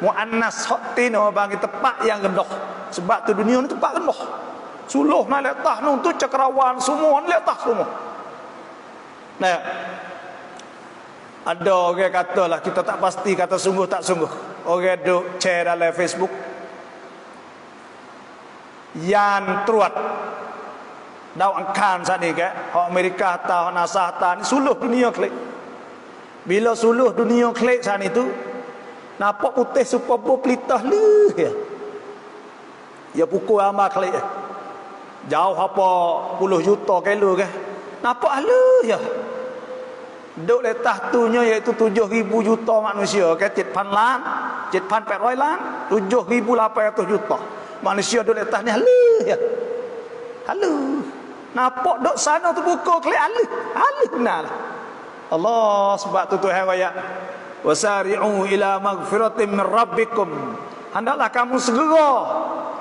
muannas hak tino bagi tempat yang rendah. Sebab tu dunia ni tempat rendah. Suluh na letah nu tu cakarawan semua letah semua. Nah, ada orang katalah kita tak pasti kata sungguh tak sungguh. Orang duk share dalam Facebook yang teruat dau angkan saat ni ke hak Amerika atau hak NASA ni suluh dunia klik. Bila suluh dunia klik saat itu nampak putih super pelitah le ya. Ya pukul amal klik. Jauh apa puluh juta kilo ke. Nampak le ya. Duk letah tunya iaitu 7,000 juta manusia ke 7,000 lan 7,800 lan 7,800 juta manusia duk letah ni halu ya. Halu. Nampak duk sana tu pukul klik halu. Halu benar. Allah sebab tu Tuhan ayat wasari'u ila maghfiratin min rabbikum. Hendaklah kamu segera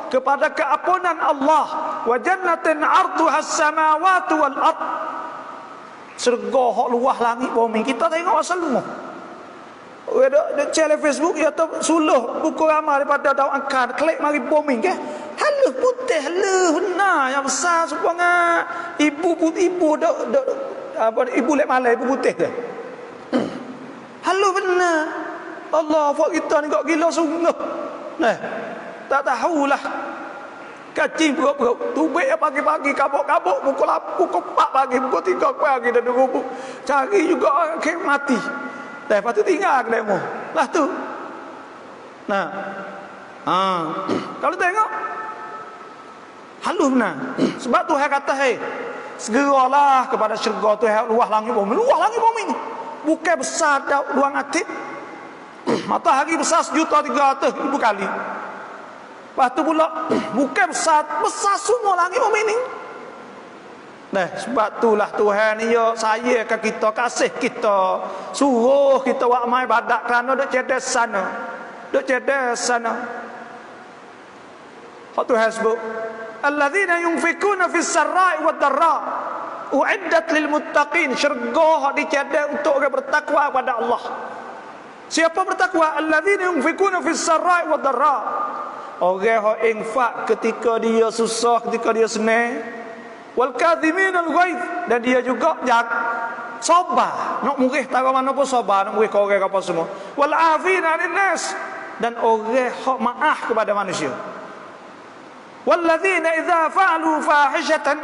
kepada keampunan Allah wa jannatin 'arduha as-samawati wal ard. Surga hak luah langit bumi. Kita tengok asal semua. Ada channel Facebook ya tu suluh buku ramai daripada daun angkat klik mari bumi ke. Haluh putih haluh benar yang besar supaya ibu apa ibu lek malai ibu putih tu. Haluh benar. Allah fak kita ni kok gila sungguh. Nah, tak tahulah. Kacing perut-perut tubik pagi-pagi kabuk-kabuk pukul 4 pagi pukul 3 pagi dah duduk cari juga orang mati lepas tu tinggal ke demo lah tu. Nah kalau tengok halus benar. Sebab Tuhan kata segeralah kepada syurga Tuhan luah langit bumi ni bukan besar luang hati. Matahari besar 1,300,000 kali. Lepas tu pula bukan besar semua langit bumi ni. Nah, sebab itulah Tuhan ni ya saya ke kita, kasih kita, suruh kita buat amal ibadat kerana duk cerdas sana. Duk cerdas sana. Hak Tuhan sebut, alladzina yunfikuna fis sarai wad darra uiddat lil muttaqin. Syurga hak dicerdas untuk orang bertakwa kepada Allah. Siapa bertakwa? Alladzina yunfikuna fis sarai wad darra. Orang yang infak ketika dia susah, ketika dia senang. Wal kadhimin al ghaidh, dan dia juga sabar. Nak murih tak mana pun sabar, nak murih ke orang apa semua. Wal afina 'anil nas, dan orang hak maaf kepada manusia. Walladzina idza fa'alu fahishatan,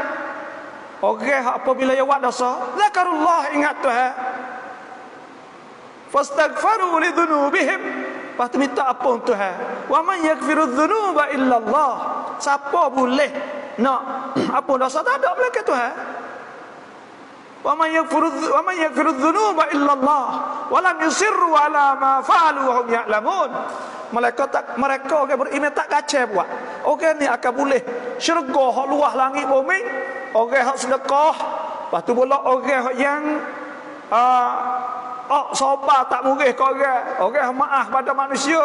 orang hak apabila dia buat dosa, zakarullah, ingat Tuhan. Fastaghfaru li dhunubihim, lepas tu minta ampun Tuhan. Wa man yaghfiru dzunuba illa Allah. Siapa boleh nak ampun dosa? Tak ada melainkan Tuhan. Wa man yaghfiru dzunuba illa Allah wa lam yusirru ala ma fa'alu wa hum ya'lamun. Mereka orang beriman tak kacau buat. Orang ni akan boleh syurga hak luah langit bumi. Orang hak sedekah. Lepas tu pula orang yang sabar tak murih ke orang maaf pada manusia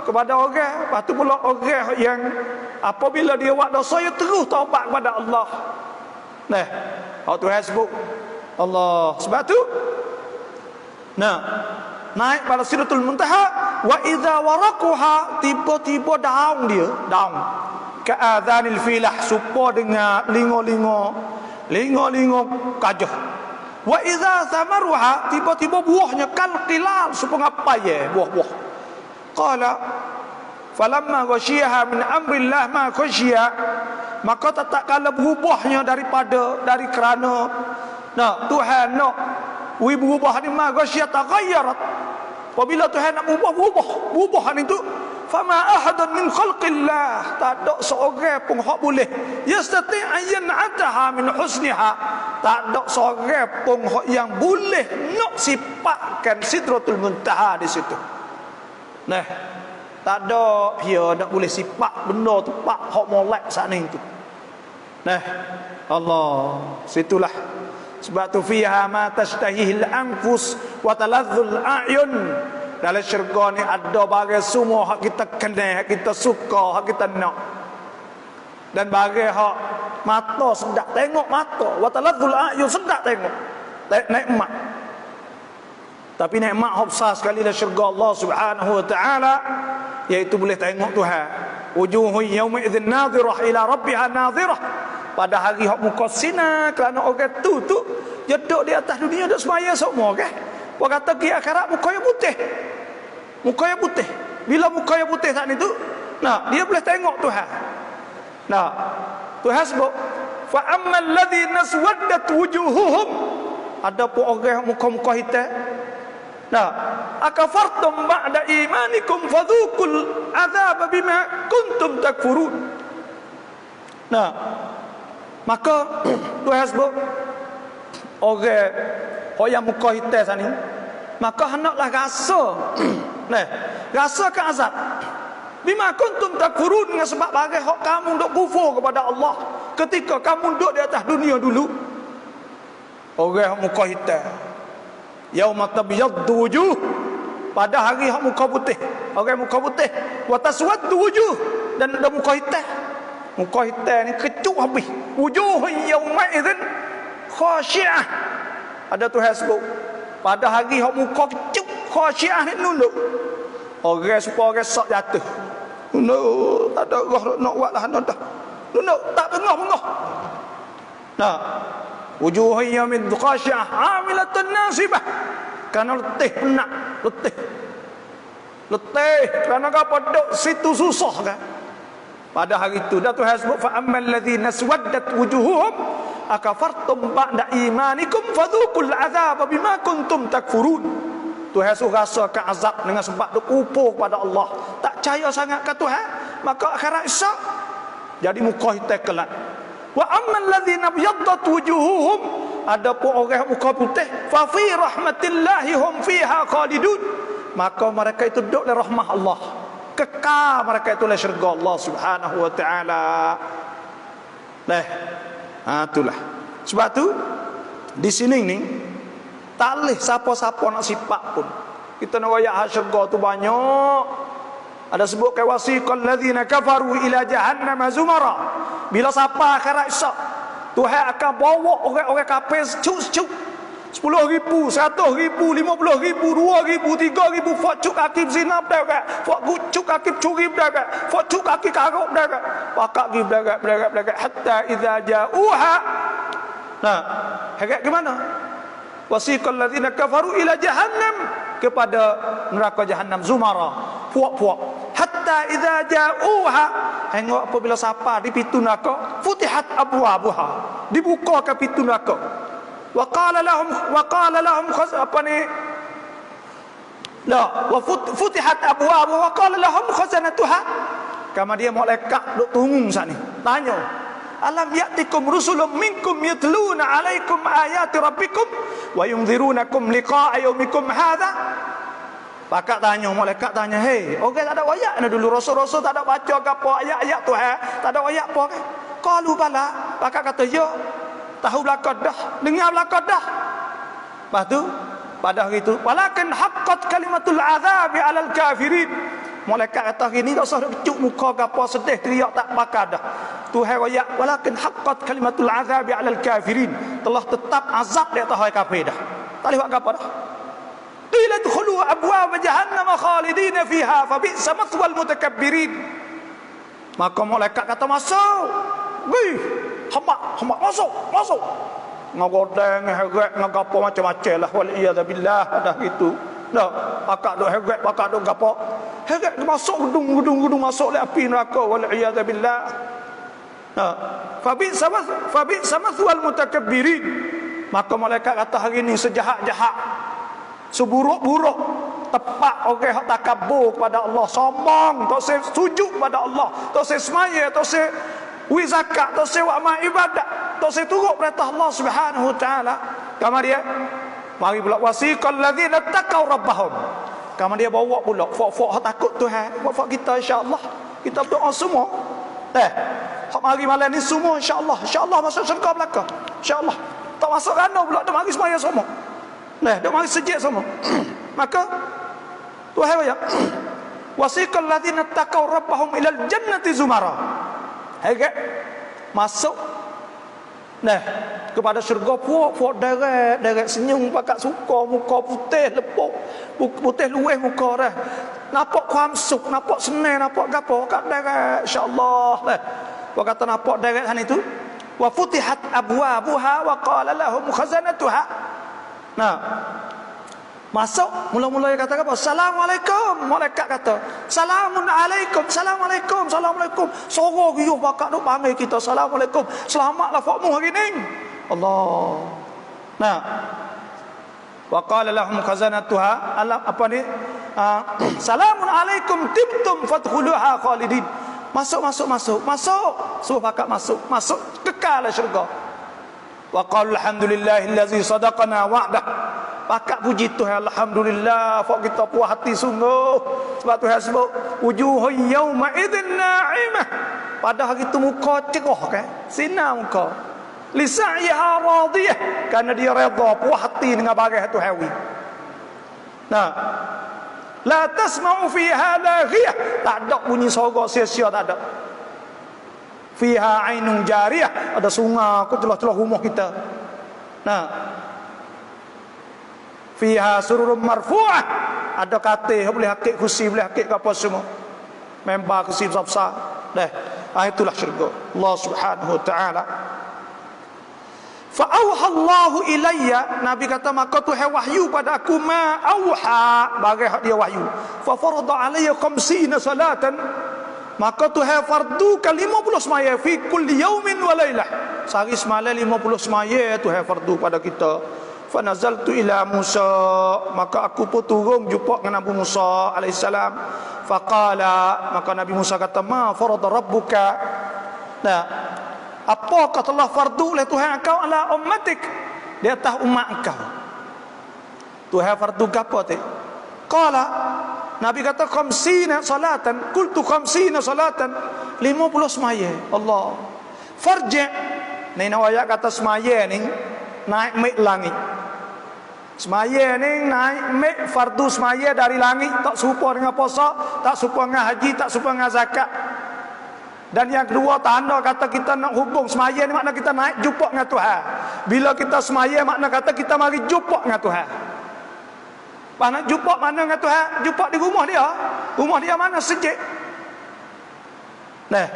kepada orang. Lepas tu pula orang yang apabila dia buat dosa dia terus taubat kepada Allah. Nah, Tuhan sebut Allah. Sebab tu naik pada Sidratul Muntaha, wa idza waraquha, tiba-tiba daun dia ka'adhanil filah, serupa dengan lingo-lingo gajah. Wa idza thamaruha, tiba-tiba buahnya kan qilal, serupa ngapai buah-buah. Qala falamma ghasyiha min amrillah ma khasyiya, maka tak kala berubahnya dari kerana Tuhan nak berubah ni, ma ghasyiya taghayyarat. Apabila Tuhan nak berubah itu, fama ahadan min khalqillah, tak ada seorang pun hak boleh yastati ayyan ataha min husniha, tak ada seorang pun hak yang boleh nak sifatkan Sidratul Muntaha di situ. Nah, tak ada dia nak boleh sifat benda tu pak hak molek sana itu. Nah, Allah, situlah. Sebab tu fiha ma tashtahihil anfus wa taladzul a'yun. Dalam syurga ni ada bagai semua hak kita kenal, hak kita suka, hak kita nak. Dan bagai hak mata sedap tengok mata, wa taladzul a'yun, sedap tengok. Nikmat. Tapi nikmat hak besar sekali dalam syurga Allah Subhanahu wa taala. iaitu boleh tengok Tuhan. Wujuhun yawma idzin nadhirah ila rabbiha nadhirah. Pada hari hak muka sinar kerana orang tu dia duduk di atas dunia duduk semaya semua kan. Orang kata ki akhirat muka yang putih. Muka yang putih. Bila muka yang putih saat itu, nah dia boleh tengok Tuhan. Nah, Tuhan sebut fa ammal ladzina swaddat wujuhuhum, ada pun orang muka-muka hitam. Nah, akafartum ba'da imanikum fadhuqul adzab bima kuntum takfurun. Nah, maka Tuhan sebut orang yang muka hitam sana ni, maka hendaklah rasa nah, rasa ke azab bima kuntum takfurun, dengan sebab bagai hak kamu duk kufur kepada Allah ketika kamu duduk di atas dunia dulu. Orang muka hitam, yauma tabyaddu wujuh, pada hari hak muka putih, orang muka putih, wa taswaddu wujuh, dan ada muka hitam. Muka hitam ni kecut habis. Wujuhun yauma idzin khashi'ah. Ada Tuhan sebut pada hari hak muka kecut khashi'ah ni nunduk. Orang supaya orang sak jatuh. Nunduk, tak ada roh nak buatlah dah. Nunduk tak bengah-bengah. Nah, wujuhun yaumid khashi'ah 'amilatun nasibah. Kerana letih penat, letih kerana apa duduk situ susah kan. Pada hari itu dah Tuhan sebut fa ammal ladzina swaddat wujuhuhum akafartum ba'da imanikum fadhuqul adzab bima kuntum takfurun. Tuhan suruh rasakan azab dengan sebab duk kufur pada Allah, tak percaya sangat ke Tuhan, maka akhirat esok jadi muka hitam kelak. Wa ammal ladzina byaddat wujuhuhum, ada pun orang muka putih, fa fi rahmatillahi hum fiha khalidun, maka mereka itu duduk dalam rahmah Allah, kekal mereka itu dalam syurga Allah Subhanahu wa taala. Nah, itulah sebab tu di sini ni tak boleh siapa-siapa nak sifat pun. Kita nak ayat syurga tu banyak. Ada sebut ke wasiqal ladzina kafaru ila jahannam zumara. Bila siapa akhirat esok, Tuhan akan bawa orang-orang kafir cuk-cuk 10,000, 100,000, 50,000, 2,000, 3,000, fak cuk kaki zina berdekat, fak cuk kaki curi berdekat, fak cuk kaki karuk berdekat, pakak gi berdekat hatta idza ja'uha. Nah, hakikat ke mana? Wasiqal ladzina kafaru ila jahannam, kepada neraka jahannam zumara, puak-puak. Hatta idza ja'uha, hingga apabila siapa di pintu neraka, futihat abwabuha, dibuka ke pintu neraka. Wa qala lahum apa ni? La, wa futihat abwabuha wa qala lahum khazanatuha. Kama dia malaikat duk tunggu sat ni, tanya, alam ya'tikum rusulun minkum yatluna 'alaikum ayati rabbikum wa yunzirunakum liqa'a yaumikum hadha. Pakak tanya, malaikat tanya, hei, orang tak ada wayak ni dulu, rasul-rasul tak ada baca ke apa ayat-ayat Tuhan, tak ada wayak apa ke? Qalu bala. Pakak kata, ya, tahu belakang dah, dengar belakang dah. Lepas tu pada hari itu, walakin haqqat kalimatul azabi 'alal kafirin. Malaikat kata hari ni tak usah kecuk muka ke apa, sedih teriak tak bakar dah. Tuhan wayak, walakin haqqat kalimatul azabi 'alal kafirin, telah tetap azab di atas orang kafir dah. Tak boleh buat apa dah. Qila dkhulu abwaab jahannam khalidina fiha fa bi'sa mathwal mutakabbirin. Maka malaikat kata, masuk. Wih, hamba masuk. Ngagodeng heret ngagapo macam-macam lah, wal iyad billah dah gitu. Dah, pakak duk heret, pakak duk gapo. Heret masuk gedung masuk le api neraka, wal iyad billah. Nah, fa bi'sa mathwal mutakabbirin. Maka malaikat kata hari ni sejahat-jahat, seburuk-buruk tepat orang yang takabur kepada Allah, sombong, tak se sujud kepada Allah, tak se semaya, tak se wi zakat, tak se amal ibadat, tak se turut perintah Allah Subhanahu wa taala. Kama dia mari pula wasiqal ladzina taqaw rabbahum. Kama dia bawa pula fok-fok takut Tuhan, fok kita insya-Allah. Kita berdoa semua. Hak mari malam ni semua insya-Allah masuk syurga belaka. Insya-Allah. Tak masuk rana pula, dah mari semaya semua. Dah mari sejak semua. Maka Tuhan ayat wasiqal ladzina taqaw rabbahum ilal jannati zumara. Masuk Nah, kepada syurga puak deret senyum pakat suka, muka putih lepuk, putih luweh muka dah. Nampak kuam suk, nampak senang, nampak gapo kat deret insya-Allah. Nah, wa kata nampak deret han itu wa futihat abwabuha wa qala lahum khazanatuha. Nah, masuk mula-mula dia kata apa? Assalamualaikum. Malaikat kata, "Salamun alaikum, assalamualaikum, assalamualaikum." Sorok yo pakak duk panggil kita, "Assalamualaikum." Selamatlah fakmu hari ni. Allah. Nah, wa qala lahum khazanatuha, apa ni? Salamun alaikum tibtum fadkhuluha khalidin. Masuk. Suruh pakak masuk kekal syurga. Wa qala alhamdulillahillazi sadaqana wa'dah. Pakak puji Tuhan, alhamdulillah, fak kita puas hati sungguh. Sebab Tuhan sebut wujuhun yauma idzin na'imah. Pada hari itu muka cerah kan, sinar muka. Lisa'iha radiyah, kerana dia redha, puas hati dengan barang Tuhan wi. Nah, la tasma'u fiha laghiyah, tak ada bunyi sorok sia-sia, tak ada. Fiha ainun jariyah, ada sungai ke celah-celah rumah kita. Nah, fiha sururun marfu'ah, ada katil boleh hakik kursi, boleh hakik apa semua, member kursi besar-besar. Itulah syurga Allah Subhanahu wa taala. Fa auhallahu ilayya, Nabi kata maka Tuhan wahyu pada aku ma auha, bagi dia wahyu. Fa farada alayya 50 salatan, maka Tuhan fardukan 50 semaya fi kulli yaumin wa lailah, sehari semalam 50 semaya Tuhan fardu pada kita. Fa nazaltu ila Musa, maka aku pun turun jumpa dengan Nabi Musa alaihissalam. Faqala, maka Nabi Musa kata, ma farada rabbuka. Nah, apakah telah fardu oleh Tuhan engkau ala ummatik, di atas umat engkau? Tuhan fardu apa tu? Qala, Nabi kata 50 salatan. Qultu 50 salatan, 50 semaya. Allah. Farji', ni ayat kata semaya ni naik mik langit. Semaya ni naik mik fardu semaya dari langit, tak serupa dengan puasa, tak serupa dengan haji, tak serupa dengan zakat. Dan yang kedua, tanda kata kita nak hubung semaya ni makna kita naik jumpa dengan Tuhan. Bila kita semaya makna kata kita mari jumpa dengan Tuhan. Mana jumpa mana dengan Tuhan? Jumpa di rumah dia. Rumah dia mana? Sejik. Nah,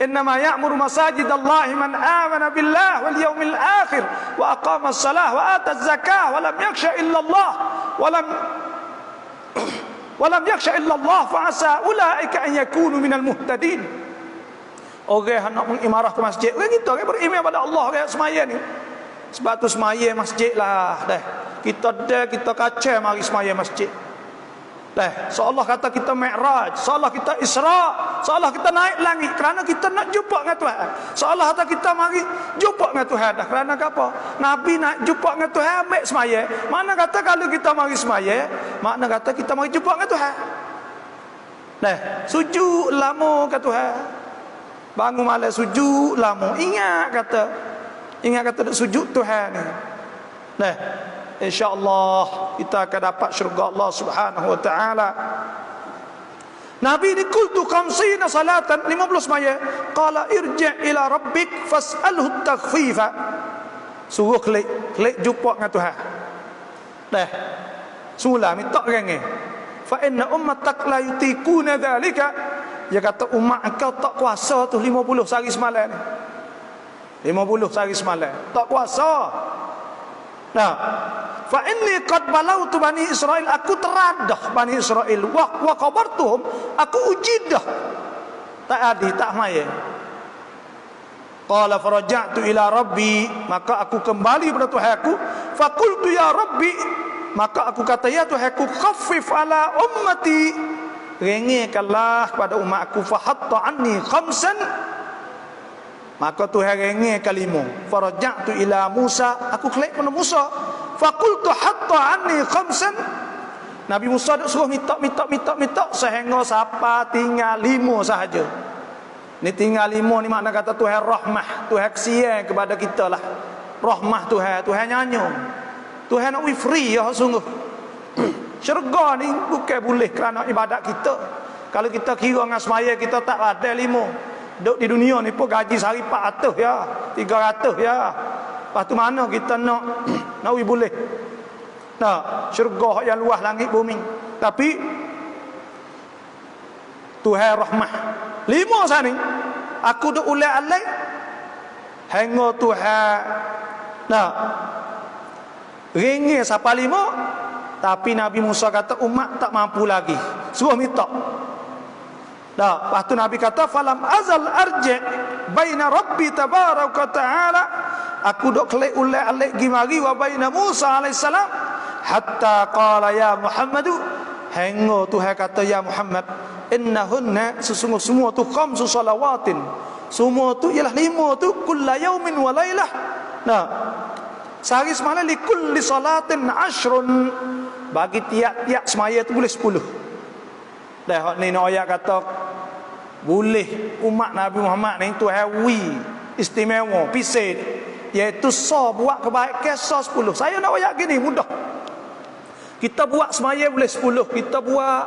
innama ya'muru masajidallahi man amana billah wal yawmil akhir wa aqama as-salah wa ata az-zakah wa lam yakhsha illa Allah wa lam yakhsha illa Allah fa asa ulaika an yakunu minal muhtadin. Orang nak mengimarah ke masjid, orang kita orang beriman pada Allah, orang semaya ni. Sebab tu semaya masjid lah dah. Kita kacau mari semaya masjid. Seolah kata kita Mi'raj, seolah kita Isra, seolah kita naik langit kerana kita nak jumpa dengan Tuhan. Seolah kata kita mari jumpa dengan Tuhan dah. Kerana apa? Nabi nak jumpa dengan Tuhan, ambil semaya. Mana kata kalau kita mari semaya, makna kata kita mari jumpa dengan Tuhan. Sujud lama ke Tuhan. Bangun malam sujud lama. Ingat kata sujud Tuhan ni. InsyaAllah kita akan dapat syurga Allah Subhanahu wa ta'ala. Nabi ni qultu 50 salatan, 50 semaya. Qala irji' ila rabbik fas'alhu takhfifa. Suruh klik jumpa dengan Tuhan. Sula minta orang ni. Fa inna ummatak la yutikuna dhalika. Dia kata umat engkau tak kuasa tu 50 sehari semalam ni. 50 sehari semalam tak kuasa. Fa inni qad balautu bani Israil, aku teradah bani Israil wa qabartuhum, aku uji dah. Tak ada, tak maya. Qala faraja'tu ila rabbi, maka aku kembali kepada Tuhanku. Fa qultu ya rabbi, maka aku kata ya Tuhanku, khaffif ala ummati, ringankanlah kepada umatku. Fa hatta anni khamsan, maka Tuhan ringankan 5. Faraja'tu ila Musa, aku klik kepada Musa. Faqultu hatta anni khamsan, Nabi Musa dak suruh minta sehingga siapa tinggal 5 sahaja. Ni tinggal 5 ni makna kata Tuhan rahmah, Tuhan kesian kepada kita lah. Rahmah Tuhan nyanyo. Tuhan nak we free ya sungguh. Syurga ni bukan boleh kerana ibadat kita. Kalau kita kira dengan semaya kita tak ada 5. Duk di dunia ni pun gaji sehari 400 ya, 300 ya. Lepas tu mana kita nak nak boleh. Nah, syurga yang luas langit bumi. Tapi Tuhan rahmah. 5 sana ni aku duk ulai alai hingga Tuhan nah ringgit siapa 5, tapi Nabi Musa kata umat tak mampu lagi, suruh minta. Dah, lepas tu Nabi kata falam azal arji baina rabbi tabaraka taala, aku duk kelek ulai alai gi mari wa baina Musa alaihi salam hatta qala ya Muhammadu, hingga Tuhan kata ya Muhammad, innahunna sesungguh semua tu khamsu salawatin, semua tu ialah 5 tu kulla yaumin wa lailah. Nah, sehari semalam li kulli salatin ashrun, bagi tiap-tiap semaya tu boleh 10. Dah ni ayat kata boleh umat Nabi Muhammad ni tu hawi istimewa pisah, iaitu buat kebaikan 10. Saya nak ayat gini mudah. Kita buat semaya boleh 10, kita buat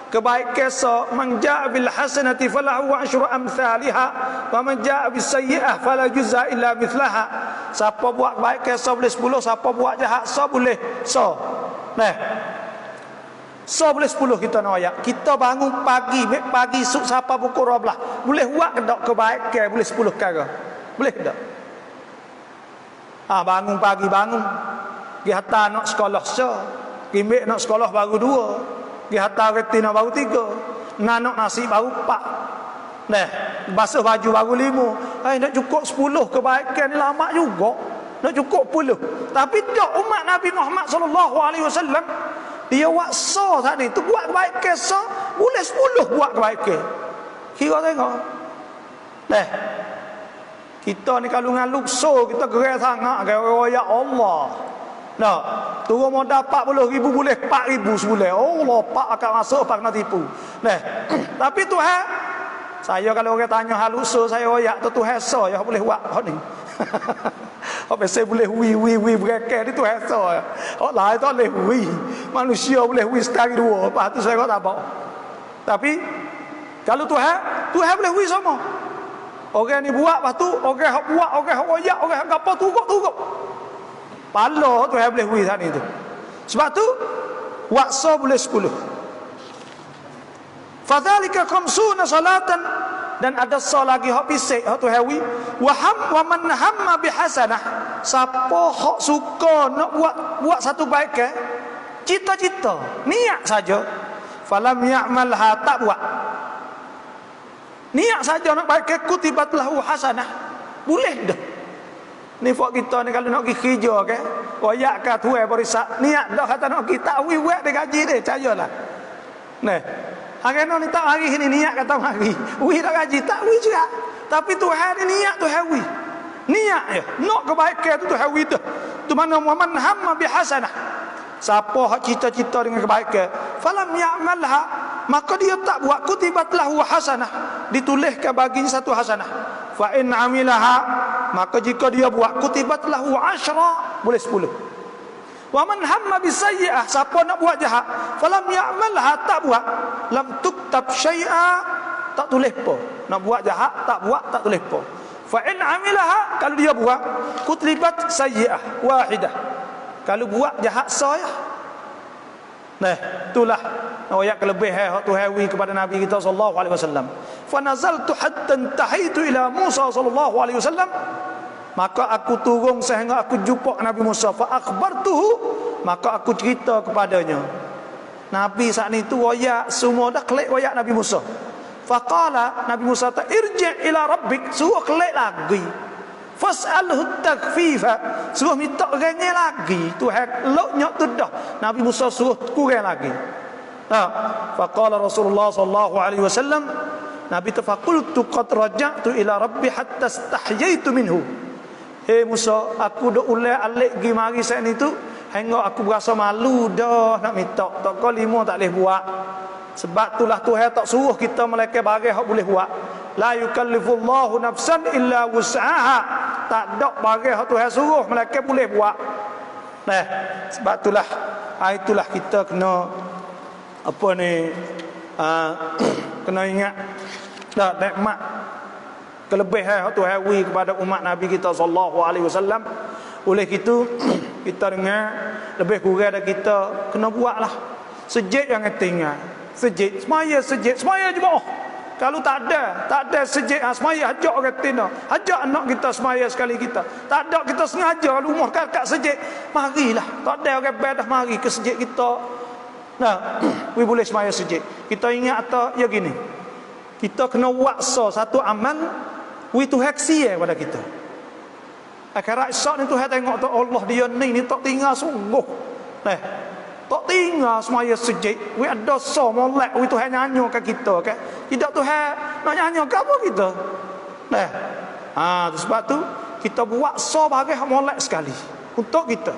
kebaikan man jaa bil hasanati falahu asyru amsalha wa man jaa bis sayyi'ah fala juzaa illa mithlaha. Siapa buat kebaikan boleh 10, siapa buat jahat boleh nah boleh 10. Kita nak ayat kita bangun pagi esok siapa pukul 12 boleh buat ke tak kebaikan boleh 10 perkara, boleh tak? Bangun pagi pergi hantar anak sekolah Kimbek nak sekolah baru 2, pergi hantar retina baru 3, nanak nasi baru 4, nah basuh baju baru 5. Nak cukup 10 kebaikan ni lama juga, nak cukup 10. Tapi tak umat Nabi Muhammad sallallahu alaihi wasallam, dia buat saat ni tu buat kebaikan boleh 10 buat kebaikan. Kira tengok. Nah, kita ni kalau ngaluk kita gerai sangat ya Allah. Nah, turun modal 40,000 boleh 4,000 sebulan. Allah, Pak akan masuk pak nak tipu. Nah, tapi Tuhan, saya kalau orang tanya hal usul saya royak tu Tuhan ya boleh buat hak ni. Apa saya boleh wi berakal ni Tuhan ya. Hak lain tak boleh wi. Manusia boleh wi sekali 2. Lepas tu saya tak apa. Tapi kalau Tuhan boleh wi sama. Orang ni buat lepas tu orang hak buat, orang hak royak, orang hak gapo turuk. Pala tu boleh wi sana itu. Sebab tu waksa boleh 10. Fadzalika khamsuna salatan, dan ada lagi hak pisik hak tu hawi wa man hamma bihasanah, siapa hak suka nak buat satu baik cita-cita niat saja, falam ya'malha, tak buat niat saja nak baik kutibat lahu hasanah, boleh dah. Ni fak kita ni kalau nak pergi kerja ke, royak ke tuai barisak, niat dah kata nak pergi tak buat dia gaji dia, cayalah. Nah, hari ni tak hari ni niat kata mari. Wi dah gaji tak wi juga. Tapi Tuhan ni niat tu hawi. Niat ya, nak kebaikan tu hawi tu. Tu mana man hamma bihasanah. Siapa hak cita-cita dengan kebaikan, falam ya'malha, maka dia tak buat, kutibat lahu hasanah, dituliskan baginya satu hasanah. Fa in amilaha, maka jika dia buat, kutibat lahu asyra, boleh 10. Wa man hamma bisayyi'ah, siapa nak buat jahat, falam ya'malha, tak buat, lam tuktab syai'a, tak tulis apa. Nak buat jahat tak buat, tak tulis apa. Fa in amilaha, kalau dia buat, kutibat sayyi'ah wahidah, kalau buat jahat saya. Nah, itulah ayat kelebihan tu hawi kepada Nabi kita sallallahu alaihi wasallam. Fa nazaltu hatta tahaitu ila Musa sallallahu alaihi wasallam, maka aku turun sehingga aku jumpa Nabi Musa. Fa akhbartuhu, maka aku cerita kepadanya. Nabi saat itu ayat semua dah kelek ayat Nabi Musa. Faqala, Nabi Musa ta irji' ila rabbik, suruh kelek lagi. Fas'alhu takhfifa, suruh minta kurangnya lagi. Tuhan loknya tu dah, Nabi Musa suruh kurang lagi. Faqala Rasulullah sallallahu alaihi wasallam, Nabi tafaqultu qad raja'tu ila rabbi hatta istahyaitu minhu. Hei Musa, aku dah ulai alik gi mari saat ni tu hingga aku berasa malu dah nak minta. Tak kau 5 tak boleh buat. Sebab itulah Tuhan tak suruh kita melekeh barang hak boleh buat. La yukallifullahu nafsan illa wus'aha, tak ada barang hak Tuhan suruh melekeh boleh buat. Nah, sebab itulah kita kena apa ni kena ingat dah nikmat kelebihan Tuhan wi kepada umat Nabi kita sallallahu alaihi wasallam. Oleh itu kita dengar lebih kurang dah kita kena buatlah sejid yang tinggal. Sejid semaya jemaah. Kalau tak ada sejid semaya ajak orang tina, ajak anak kita semaya sekali kita. Tak ada kita sengaja umur kakak sejid, marilah. Tak ada orang bedah mari ke sejid kita. Nah, we boleh semaya sejid. Kita ingat atau ya gini. Kita kena waksa satu amal we tu haksi pada kita. Akhirat esok ni Tuhan tengok tu Allah dia ni tak tinggal sungguh. Nah, tak tinggal semaya sejid. We ada so molek we Tuhan nyanyo ke kita kan. Tidak Tuhan nak nyanyo ke apa kita. Nah. Sebab tu kita buat so bagai molek sekali untuk kita.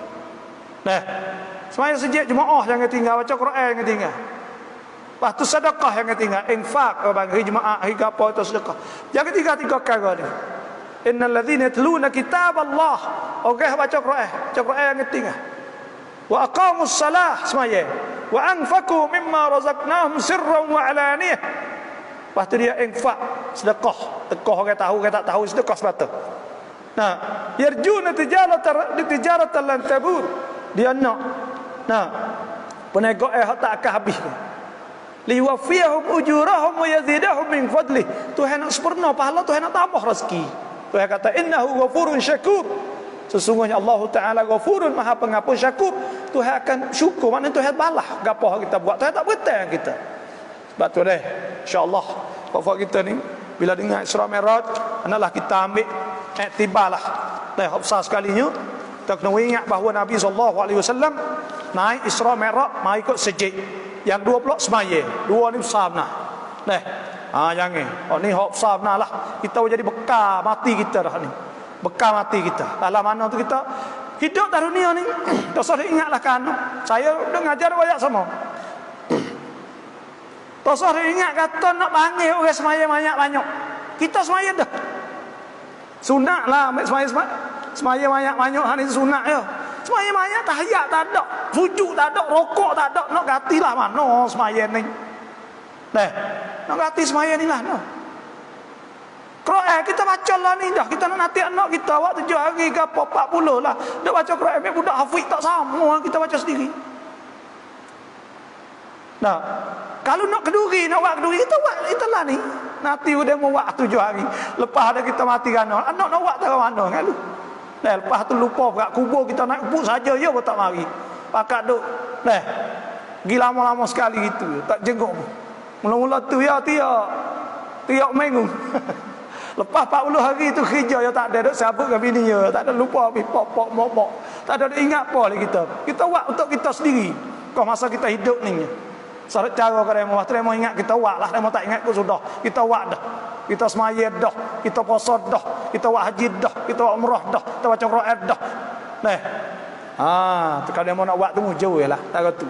Nah. Semaya sejid jemaah jangan tinggal, baca Quran jangan tinggal. Lepas tu sedekah jangan tinggal, infak bagi jemaah hari apa itu sedekah. Jangan tinggal tiga perkara ni. Innal ladzina yatluna kitaballah. Orang baca Quran jangan tinggal. Wa aqamus salah semaya. Wa anfaqu mimma razaqnahum sirran wa alaniyah. Lepas tu dia infak, sedekah. Tekah orang tahu, orang tak tahu sedekah sebab tu. Nah, yarjuna tijaratan lan tabur. Dia nak penegak tak akan habis. Liwafiyahum ujurahum wa yazidahum min fadlih. Tuhan nak sempurna pahala, Tuhan nak tambah rezeki. Tuhan kata innahu ghafurun syakur. Sesungguhnya Allah Taala ghafurun maha pengampun syakur. Tuhan akan syukur, maknanya Tuhan balas gapo kita buat. Tuhan tak berhutang kita. Sebab tu deh, insya-Allah pokok kita ni bila dengar Isra Mi'raj, hendaklah kita ambil iktibarlah. Dah besar sekalinya kita kena ingat bahawa Nabi SAW naik Isra Mi'raj mai ikut sejid. Yang dua pula semaya. Dua ni besar benar. Jangan. Ni hak besar benar lah. Kita jadi bekal mati kita dah ni. Bekal mati kita. Dalam mana tu kita hidup di dunia ni. Tak usah ingatlah kan. Saya dah ngajar banyak sama. Tak usah ingat kata nak panggil orang semaya banyak-banyak. Kita semaya dah. Sunat lah ambil semaya banyak-banyak hari sunat ya. Semaya banyak tahiyat tak ada, sujud tak ada, rokok tak ada, nak gantilah mana semaya ni. Nak ganti semaya ni lah. Quran kita baca lah ni dah. Kita nak nanti anak kita waktu 7 hari ke apa 40 lah. Dah baca Quran ambil budak hafiz tak sama kita baca sendiri. Kalau nak keduri, nak buat keduri kita buat itulah ni. Nanti udah mau buat 7 hari. Lepas ada kita mati kan. Anak nak buat tak mana kan lu. Lepas tu lupa kat kubur kita naik kubur saja ya pun tak mari. Pakat duk. Pergi lama-lama sekali gitu. Tak jenguk. Mula-mula tu ya tiap minggu. Lepas 40 hari tu kerja ya tak ada duk sabut dengan bini ya. Tak ada lupa habis pok mok. Tak ada ingat apa lagi kita. Kita buat untuk kita sendiri. Kau masa kita hidup ni. Sarat cara kalau mau ingat kita buat lah. Mau tak ingat pun sudah. Kita buat dah. Kita semaya dah, kita puasa dah, kita buat haji dah, kita buat umrah dah, kita baca Quran dah. Kalau mau nak buat tu jauh lah. Tak kata.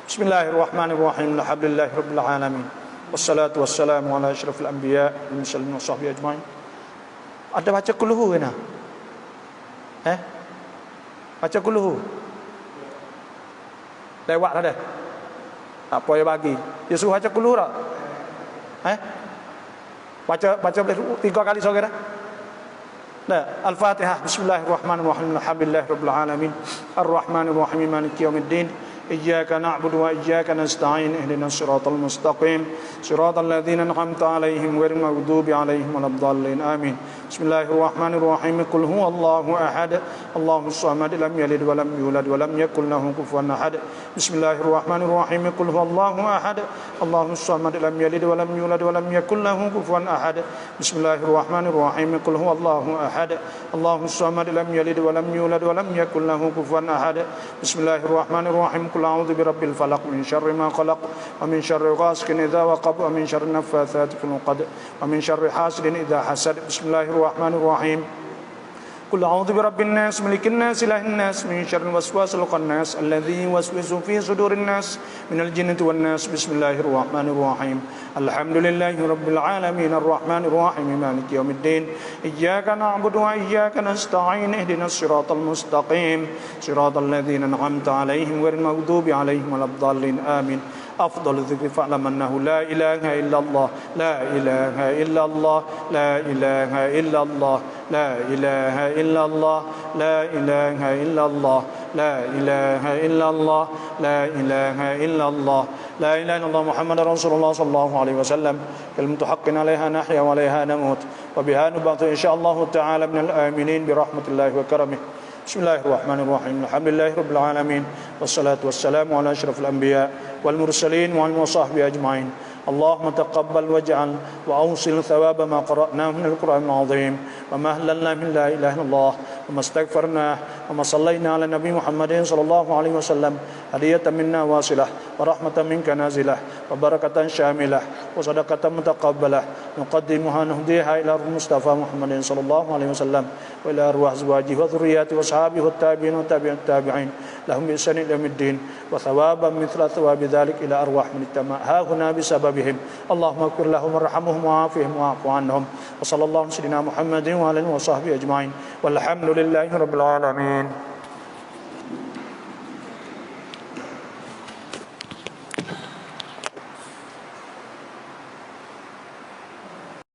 Bismillahirrahmanirrahim. Alhamdulillahirabbil alamin. Wassalatu wassalamu ala asyrafil anbiya wal mursalin washabbihi ajmain. Ada baca kulhu kena? Baca kulhu. Lewat dah dah. Tak apa ya bagi. Dia suruh baca kulhu tak? Baca 3 kali sore dah. Al-Fatihah. Bismillahirrahmanirrahim. Alhamdulillahirabbil alamin. Arrahmanirrahim. Maliki yaumiddin. Iyyaka na'budu wa iyyaka nasta'in. Ihdinas siratal mustaqim. Siratal ladzina an'amta 'alaihim ghairil maghdubi 'alaihim waladdallin. Amin. Bismillahirrahmanirrahim. Qul huwallahu ahad. Allahus samad. Lam yalid wa lam yulad wa lam yakul lahu kufuwan ahad. Bismillahirrahmanirrahim. Qul huwallahu ahad. Allahus samad. Lam yalid wa lam yulad wa lam yakul lahu kufuwan ahad. Bismillahirrahmanirrahim. Qul huwallahu ahad. Allahus samad. Lam yalid wa lam yulad wa lam yakul lahu kufuwan ahad. Bismillahirrahmanirrahim. Qul a'udzu birabbil falaq min syarri ma khalaq wa min syarri ghasiqin idza waqab wa min syarri naffatsati fil 'uqad wa min syarri hasidin idza hasad. Bismillahirrahmanirrahim. Qul a'udzu birabbin nas malikin nas ilahin nas min syarril waswasil khannas alladzi yuwaswisu fi sudurin nas minal jinnati wan nas. Bismillahirrahmanirrahim. Alhamdulillahi rabbil alamin arrahmanir rahim maliki yaumiddin. Iyyaka na'budu wa iyyaka nasta'in. Ihdinas siratal mustaqim siratal ladzina an'amta 'alaihim ghairil maghdubi 'alaihim waladdallin. Amin. أفضل الذكر فاعلم أنه لا إله إلا الله لا إله إلا الله لا إله إلا الله لا إله إلا الله لا إله إلا الله لا إله إلا الله لا إله إلا الله لا إله إلا الله محمد رسول الله صلى الله عليه وسلم كلمة حق عليها نحيا وعليها نموت وبها نبعث إن شاء الله تعالى من الآمنين برحمة الله وكرمه. بسم الله الرحمن الرحيم الحمد لله رب العالمين والصلاة والسلام على أشرف الأنبياء والمرسلين وعلى وصحبه أجمعين. اللهم تقبل واجعل وأوصل ثواب ما قرأناه من القرآن العظيم وما أهللنا من لا إله إلا الله وما استغفرناه وما صلينا على النبي محمد صلى الله عليه وسلم هدية منا واصلة ورحمة منك نازلة وبركة شاملة وصدقة متقبلة نقدمها نهديها إلى المصطفى محمد صلى الله عليه وسلم وإلى أرواح أزواجه وذرياته وأصحابه والتابعين وتابعين التابعين لهم بإحسان إلى يوم الدين وثوابا مثل ثواب ذلك إلى أرواح من اجتمع ها هنا بسببهم. اللهم اغفر لهم وارحمهم وعافهم واعف عنهم وصلى الله على سيدنا محمد وعلى آله وصحبه أجمعين والحمد لله رب العالمين.